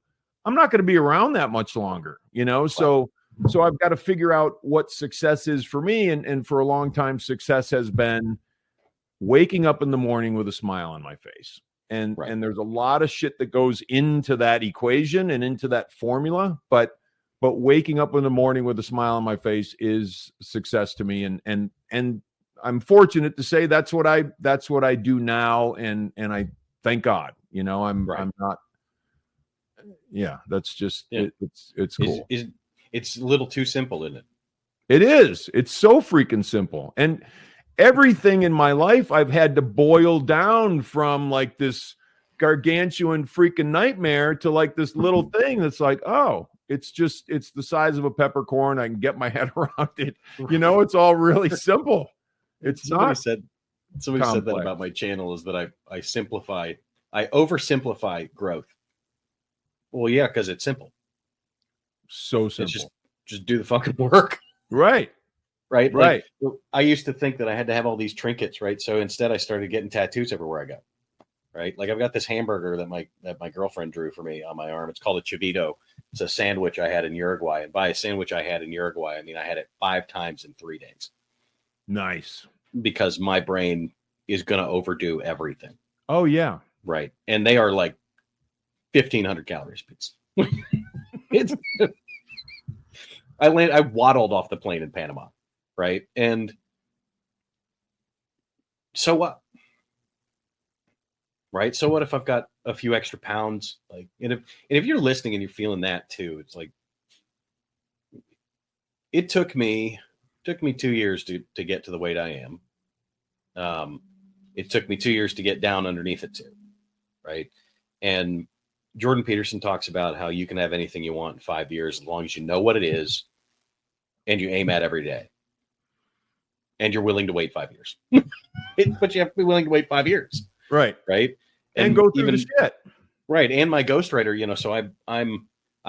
not going to be around that much longer, So I've got to figure out what success is for me. And for a long time, success has been waking up in the morning with a smile on my face. And there's a lot of shit that goes into that equation and into that formula, but waking up in the morning with a smile on my face is success to me. And I'm fortunate to say that's what I do now. And I thank God, I'm not. Yeah, that's just it's cool. It's a little too simple, isn't it? It is. It's so freaking simple. And everything in my life I've had to boil down from like this gargantuan freaking nightmare to like this little thing that's like, oh, it's the size of a peppercorn. I can get my head around it. It's all really simple. Somebody said that about my channel is that I oversimplify growth. Well, yeah, because it's simple. So simple. It's just do the fucking work. Right. Right. Right. Like, I used to think that I had to have all these trinkets. Right. So instead I started getting tattoos everywhere I go. Right. Like I've got this hamburger that my girlfriend drew for me on my arm. It's called a chivito. It's a sandwich I had in Uruguay. And by a sandwich I had in Uruguay, I mean, I had it 5 times in 3 days. Nice. Because my brain is going to overdo everything. Oh, yeah. Right. And they are like 1,500 calories. I waddled off the plane in Panama. Right. And so what? Right. So what if I've got a few extra pounds? Like, and if you're listening and you're feeling that too, it's like, it took me 2 years to get to the weight I am. It took me 2 years to get down underneath it too. Right. And Jordan Peterson talks about how you can have anything you want in 5 years, as long as you know what it is and you aim at every day. And you're willing to wait 5 years. But you have to be willing to wait 5 years. Right. Right. And go through the shit. Right. And my ghostwriter, so I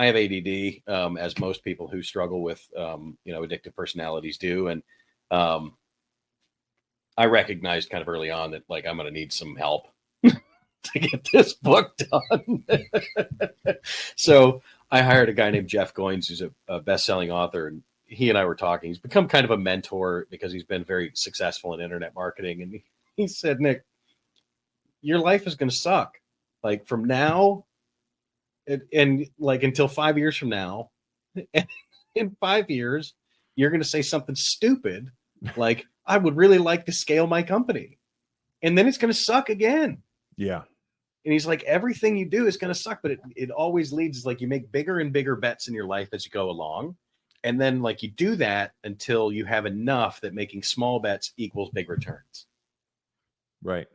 have ADD, as most people who struggle with, addictive personalities do. And I recognized kind of early on that like, I'm going to need some help to get this book done. So I hired a guy named Jeff Goins, who's a best-selling author. And he and I were talking. He's become kind of a mentor because he's been very successful in internet marketing. And he said, Nick, your life is going to suck. Like from now and like until 5 years from now, and in 5 years, you're going to say something stupid. Like, I would really like to scale my company. And then it's going to suck again. Yeah. And he's like, everything you do is going to suck, but it always leads, like you make bigger and bigger bets in your life as you go along. And then like you do that until you have enough that making small bets equals big returns. Right.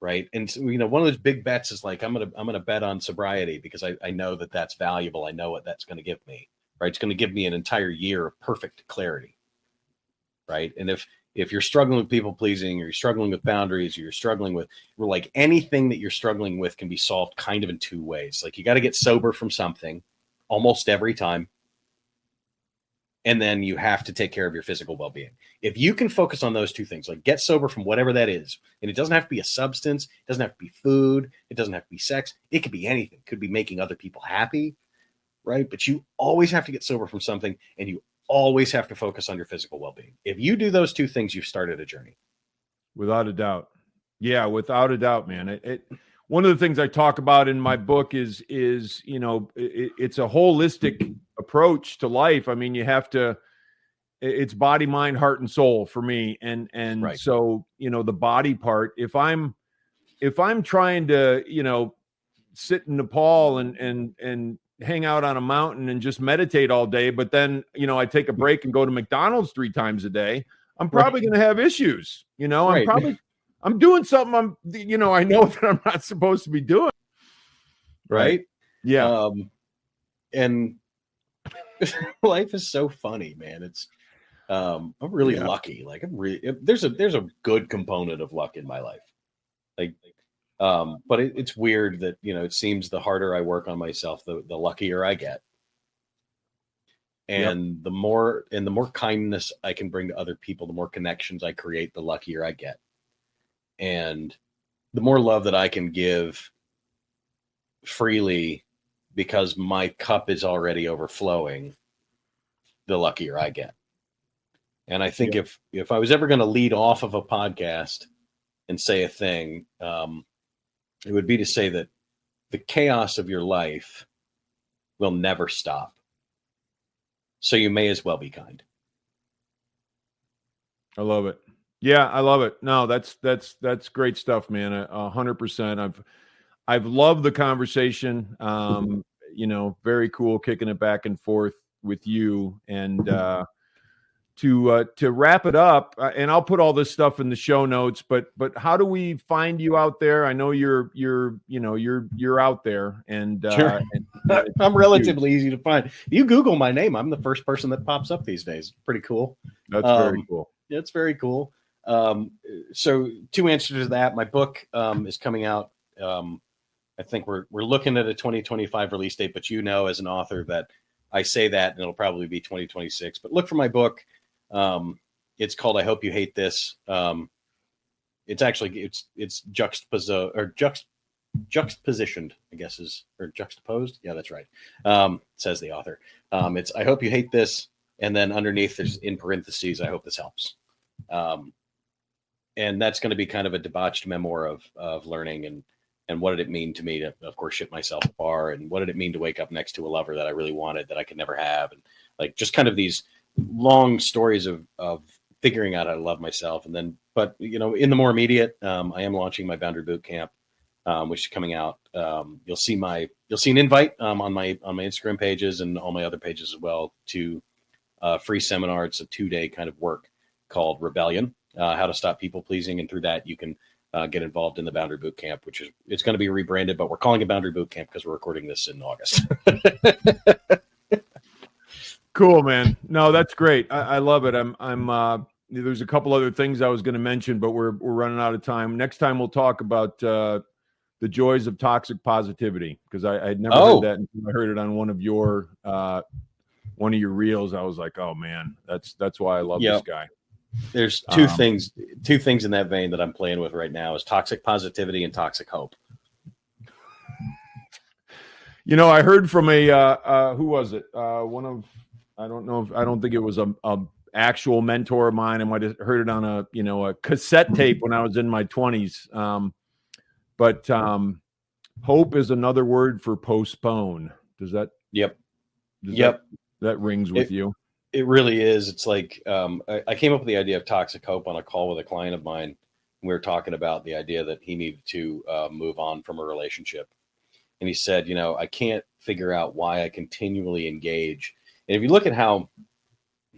right? And so, one of those big bets is like, I'm gonna bet on sobriety because I know that that's valuable. I know what that's going to give me, right? It's going to give me an entire year of perfect clarity, right? And if you're struggling with people pleasing, or you're struggling with boundaries, or you're struggling with, like, anything that you're struggling with can be solved kind of in two ways. Like, you got to get sober from something almost every time. And then you have to take care of your physical well-being. If you can focus on those two things, like get sober from whatever that is, and it doesn't have to be a substance, it doesn't have to be food, it doesn't have to be sex, it could be anything. It could be making other people happy, right? But you always have to get sober from something, and you always have to focus on your physical well-being. If you do those two things, you've started a journey. Without a doubt. Yeah, without a doubt, man. One of the things I talk about in my book is it's a holistic approach to life. I mean, you have to, it's body, mind, heart, and soul for me. And Right. So, the body part, if I'm trying to, sit in Nepal and hang out on a mountain and just meditate all day, but then, I take a break and go to McDonald's 3 times a day, I'm probably going to have issues. Right. I'm doing something I know that I'm not supposed to be doing. Right. Yeah. And life is so funny, man. It's, I'm really lucky. Like, there's a good component of luck in my life. Like, but it's weird that, it seems the harder I work on myself, the luckier I get. And the more kindness I can bring to other people, the more connections I create, the luckier I get. And the more love that I can give freely because my cup is already overflowing, the luckier I get. And I think if I was ever going to lead off of a podcast and say a thing, it would be to say that the chaos of your life will never stop. So you may as well be kind. I love it. Yeah, I love it. No, that's great stuff, man. 100%. I've loved the conversation. Very cool kicking it back and forth with you. And to wrap it up, and I'll put all this stuff in the show notes, but how do we find you out there? I know you're out there, and sure. I'm relatively easy to find. You Google my name, I'm the first person that pops up these days. Pretty cool. That's very cool. It's very cool. So to answer to that, my book is coming out. I think we're looking at a 2025 release date, but as an author that I say that, and it'll probably be 2026. But look for my book. It's called I Hope You Hate This. It's actually it's juxtapositioned, I guess, or juxtaposed. Yeah, that's right. Says the author. It's I Hope You Hate This, and then underneath there's in parentheses, I hope this helps. And that's going to be kind of a debauched memoir of learning and what did it mean to me to, of course, shit myself at a bar, and what did it mean to wake up next to a lover that I really wanted that I could never have, and like just kind of these long stories of figuring out how to love myself. And then, but in the more immediate, I am launching my Boundary Boot Camp, which is coming out. You'll see an invite on my Instagram pages and all my other pages as well to a free seminar. It's a 2-day kind of work called Rebellion, how to stop people pleasing, and through that you can get involved in the Boundary Boot Camp, it's going to be rebranded, but we're calling it Boundary Boot Camp because we're recording this in August. Cool, man. No, that's great. I love it. I'm there's a couple other things I was going to mention, but we're running out of time. Next time we'll talk about the joys of toxic positivity, because I had never heard that until I heard it on one of your reels. I was like, oh man, that's why I love this guy. There's two things in that vein that I'm playing with right now is toxic positivity and toxic hope. I heard from a who was it? I don't think it was a actual mentor of mine. I might have heard it on a cassette tape when I was in my 20s. But hope is another word for postpone. Does that? Yep. That rings with you. It really is. It's like I came up with the idea of toxic hope on a call with a client of mine. We were talking about the idea that he needed to move on from a relationship. And he said, I can't figure out why I continually engage. And if you look at how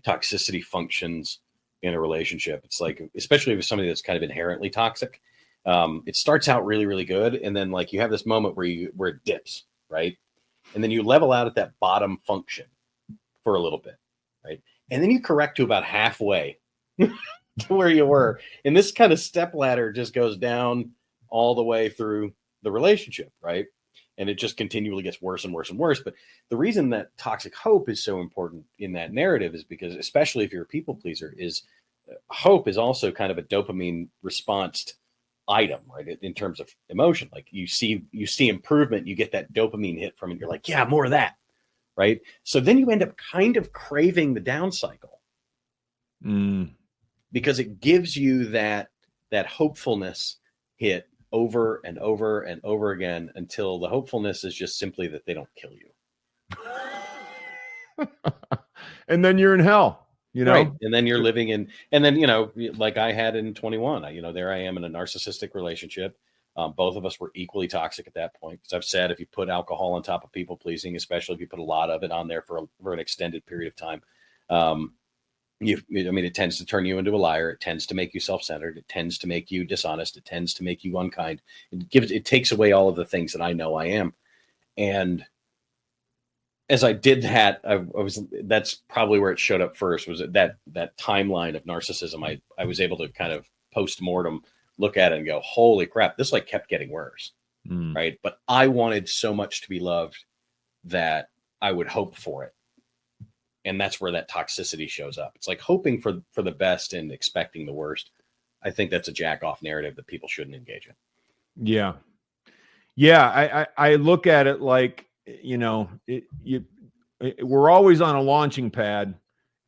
toxicity functions in a relationship, it's like, especially if it's somebody that's kind of inherently toxic, It starts out really, really good. And then like you have this moment where it dips, right? And then you level out at that bottom function for a little bit, right? And then you correct to about halfway to where you were. And this kind of step ladder just goes down all the way through the relationship, right? And it just continually gets worse and worse and worse. But the reason that toxic hope is so important in that narrative is because, especially if you're a people pleaser, is hope is also kind of a dopamine response item, right? In terms of emotion, like you see improvement, you get that dopamine hit from it. You're like, yeah, more of that, right? So then you end up kind of craving the down cycle because it gives you that hopefulness hit over and over and over again until the hopefulness is just simply that they don't kill you. And then you're in hell, Right. And then you're living in, and then, like I had in 21, there I am in a narcissistic relationship. Both of us were equally toxic at that point. Because I've said, if you put alcohol on top of people pleasing, especially if you put a lot of it on there for an extended period of time, it tends to turn you into a liar. It tends to make you self-centered. It tends to make you dishonest. It tends to make you unkind. It takes away all of the things that I know I am. And as I did that, that's probably where it showed up first, was that timeline of narcissism. I was able to kind of post-mortem look at it and go, holy crap, this like kept getting worse. Right. But I wanted so much to be loved that I would hope for it. And that's where that toxicity shows up. It's like hoping for the best and expecting the worst. I think that's a jack off narrative that people shouldn't engage in. Yeah. Yeah. I look at it like, we're always on a launching pad,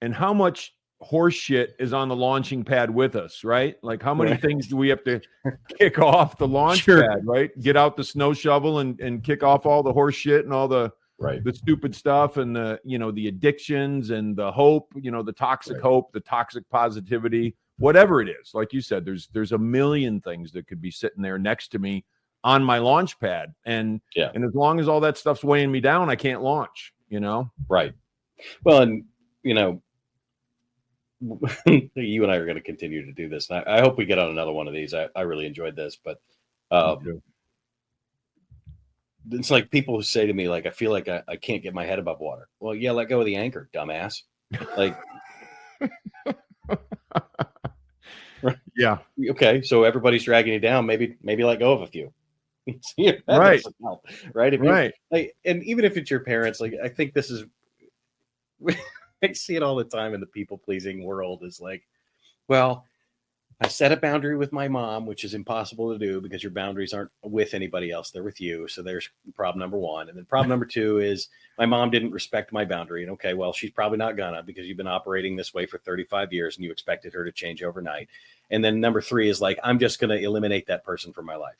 and how much horse shit is on the launching pad with us, right? Like how many things do we have to kick off the launch pad, right? Get out the snow shovel and kick off all the horse shit and all the stupid stuff and the addictions and the hope, the toxic hope, the toxic positivity, whatever it is. Like you said, there's a million things that could be sitting there next to me on my launch pad. And as long as all that stuff's weighing me down, I can't launch, Right. Well, and, you and I are going to continue to do this. And I hope we get on another one of these. I really enjoyed this, but it's like people who say to me, like, I feel like I can't get my head above water. Well, yeah, let go of the anchor, dumbass. Like, yeah. Okay. So everybody's dragging you down. Maybe let go of a few. Right. Help, right. Right. And even if it's your parents, like, I think this is, I see it all the time in the people pleasing world, is like, well, I set a boundary with my mom, which is impossible to do because your boundaries aren't with anybody else. They're with you. So there's problem number one. And then problem number two is my mom didn't respect my boundary. And okay, well, she's probably not gonna, because you've been operating this way for 35 years and you expected her to change overnight. And then number three is like, I'm just going to eliminate that person from my life.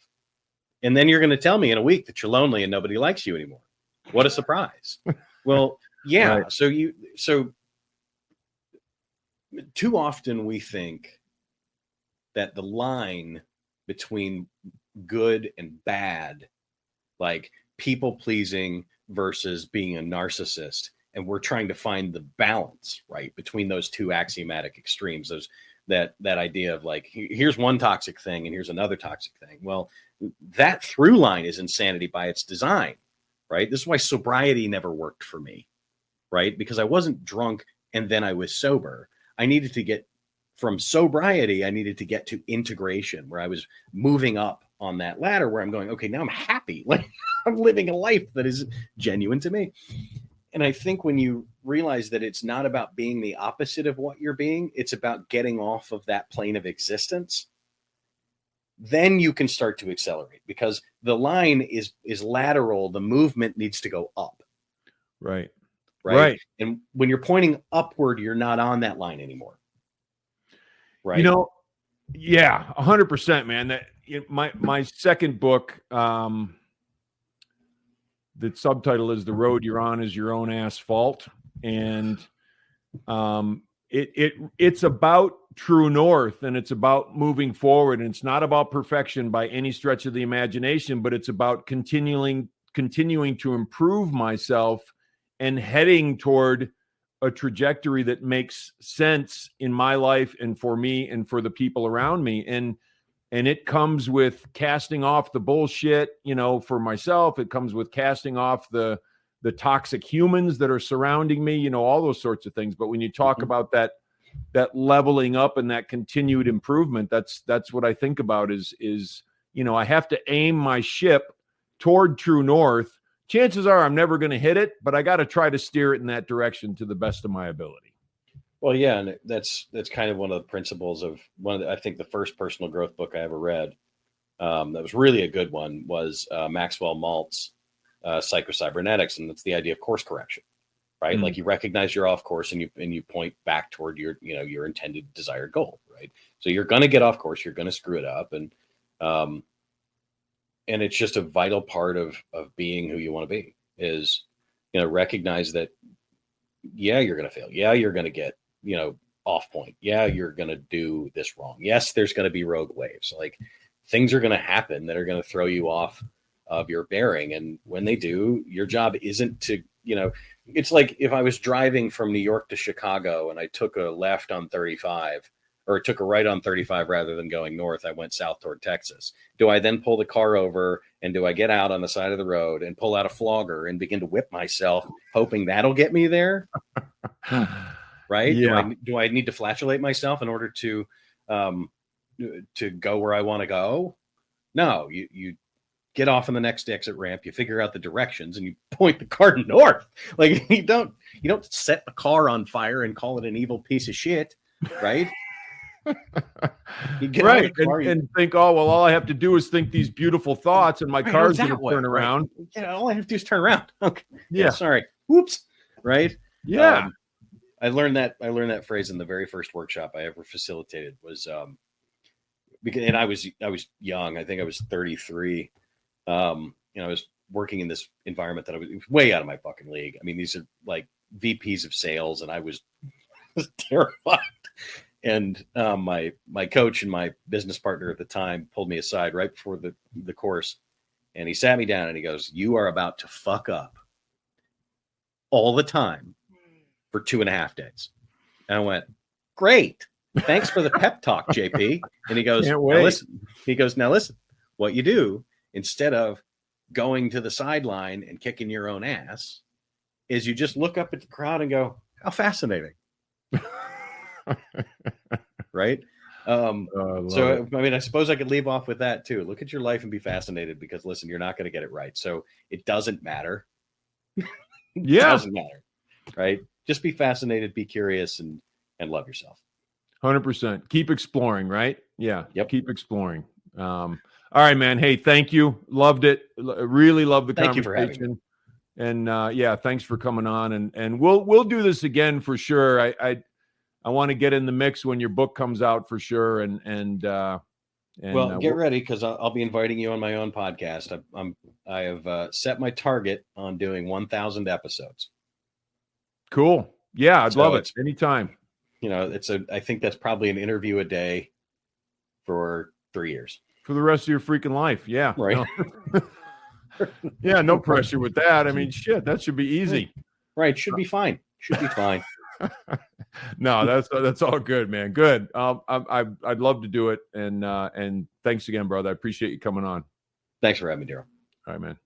And then you're going to tell me in a week that you're lonely and nobody likes you anymore. What a surprise. Well, yeah. Right. So too often we think that the line between good and bad, like people pleasing versus being a narcissist, and we're trying to find the balance, right, between those two axiomatic extremes, that idea of like, here's one toxic thing and here's another toxic thing. Well, that through line is insanity by its design, right? This is why sobriety never worked for me, right? Because I wasn't drunk and then I was sober. I needed to get from sobriety, I needed to get to integration, where I was moving up on that ladder, where I'm going, okay, now I'm happy. Like I'm living a life that is genuine to me. And I think when you realize that it's not about being the opposite of what you're being, it's about getting off of that plane of existence, then you can start to accelerate, because the line is lateral. The movement needs to go up. Right. And when you're pointing upward, you're not on that line anymore. Right. Yeah, 100%, man. That my second book, the subtitle is "The Road You're On Is Your Own Asphalt," and it's about true north, and it's about moving forward, and it's not about perfection by any stretch of the imagination, but it's about continuing to improve myself and heading toward a trajectory that makes sense in my life and for me and for the people around me. And And it comes with casting off the bullshit, for myself. It comes with casting off the toxic humans that are surrounding me, all those sorts of things. But when you talk about that leveling up and that continued improvement, that's what I think about is I have to aim my ship toward true north. Chances are I'm never going to hit it, but I got to try to steer it in that direction to the best of my ability. Well, yeah, and that's kind of one of the principles of I think the first personal growth book I ever read that was really a good one was Maxwell Maltz, Psycho-Cybernetics, and that's the idea of course correction, right? Like you recognize you're off course and you point back toward your intended desired goal, right? So you're going to get off course, you're going to screw it up, and it's just a vital part of being who you want to be is recognize that you're going to fail, you're going to get off point. You're going to do this wrong. Yes, there's going to be rogue waves. Like things are going to happen that are going to throw you off of your bearing. And when they do, your job isn't to, it's like if I was driving from New York to Chicago and I took a left on 35 or took a right on 35 rather than going north, I went south toward Texas. Do I then pull the car over and do I get out on the side of the road and pull out a flogger and begin to whip myself, hoping that'll get me there? Right? Yeah. Do I need to flatulate myself in order to go where I want to go? No, you get off on the next exit ramp, you figure out the directions and you point the car north. Like you don't set the car on fire and call it an evil piece of shit, right? You get out of the car, and think, oh, well, all I have to do is think these beautiful thoughts and my car's going to turn around. Right. All I have to do is turn around. Okay. Yeah. Sorry. Whoops. Right. Yeah. I learned that phrase in the very first workshop I ever facilitated was, and I was young. I think I was 33. I was working in this environment that I was way out of my fucking league. I mean, these are like VPs of sales and I was terrified. And my coach and my business partner at the time pulled me aside right before the course. And he sat me down and he goes, "You are about to fuck up all the time for 2.5 days." And I went, "Great. Thanks for the pep talk, JP." And he goes, now listen, what you do instead of going to the sideline and kicking your own ass is you just look up at the crowd and go, "How fascinating." Right. So, I mean, I suppose I could leave off with that too. Look at your life and be fascinated because listen, you're not going to get it right. So it doesn't matter. It doesn't matter. Right. Just be fascinated, be curious and love yourself. 100%. Keep exploring. Right. Yeah. Yep. Keep exploring. All right, man. Hey, thank you. Loved it. Really loved the conversation. Thank you for having me. And thanks for coming on and we'll do this again for sure. I want to get in the mix when your book comes out for sure. And get ready because I'll be inviting you on my own podcast. I have set my target on doing 1,000 episodes. Cool. Yeah, I'd love it anytime. I think that's probably an interview a day for 3 years. For the rest of your freaking life. Yeah. Right. No. Yeah. No pressure with that. I mean, shit, that should be easy. Right. Should be fine. No, that's all good, man. Good. I'd love to do it. And thanks again, brother. I appreciate you coming on. Thanks for having me, Daryl. All right, man.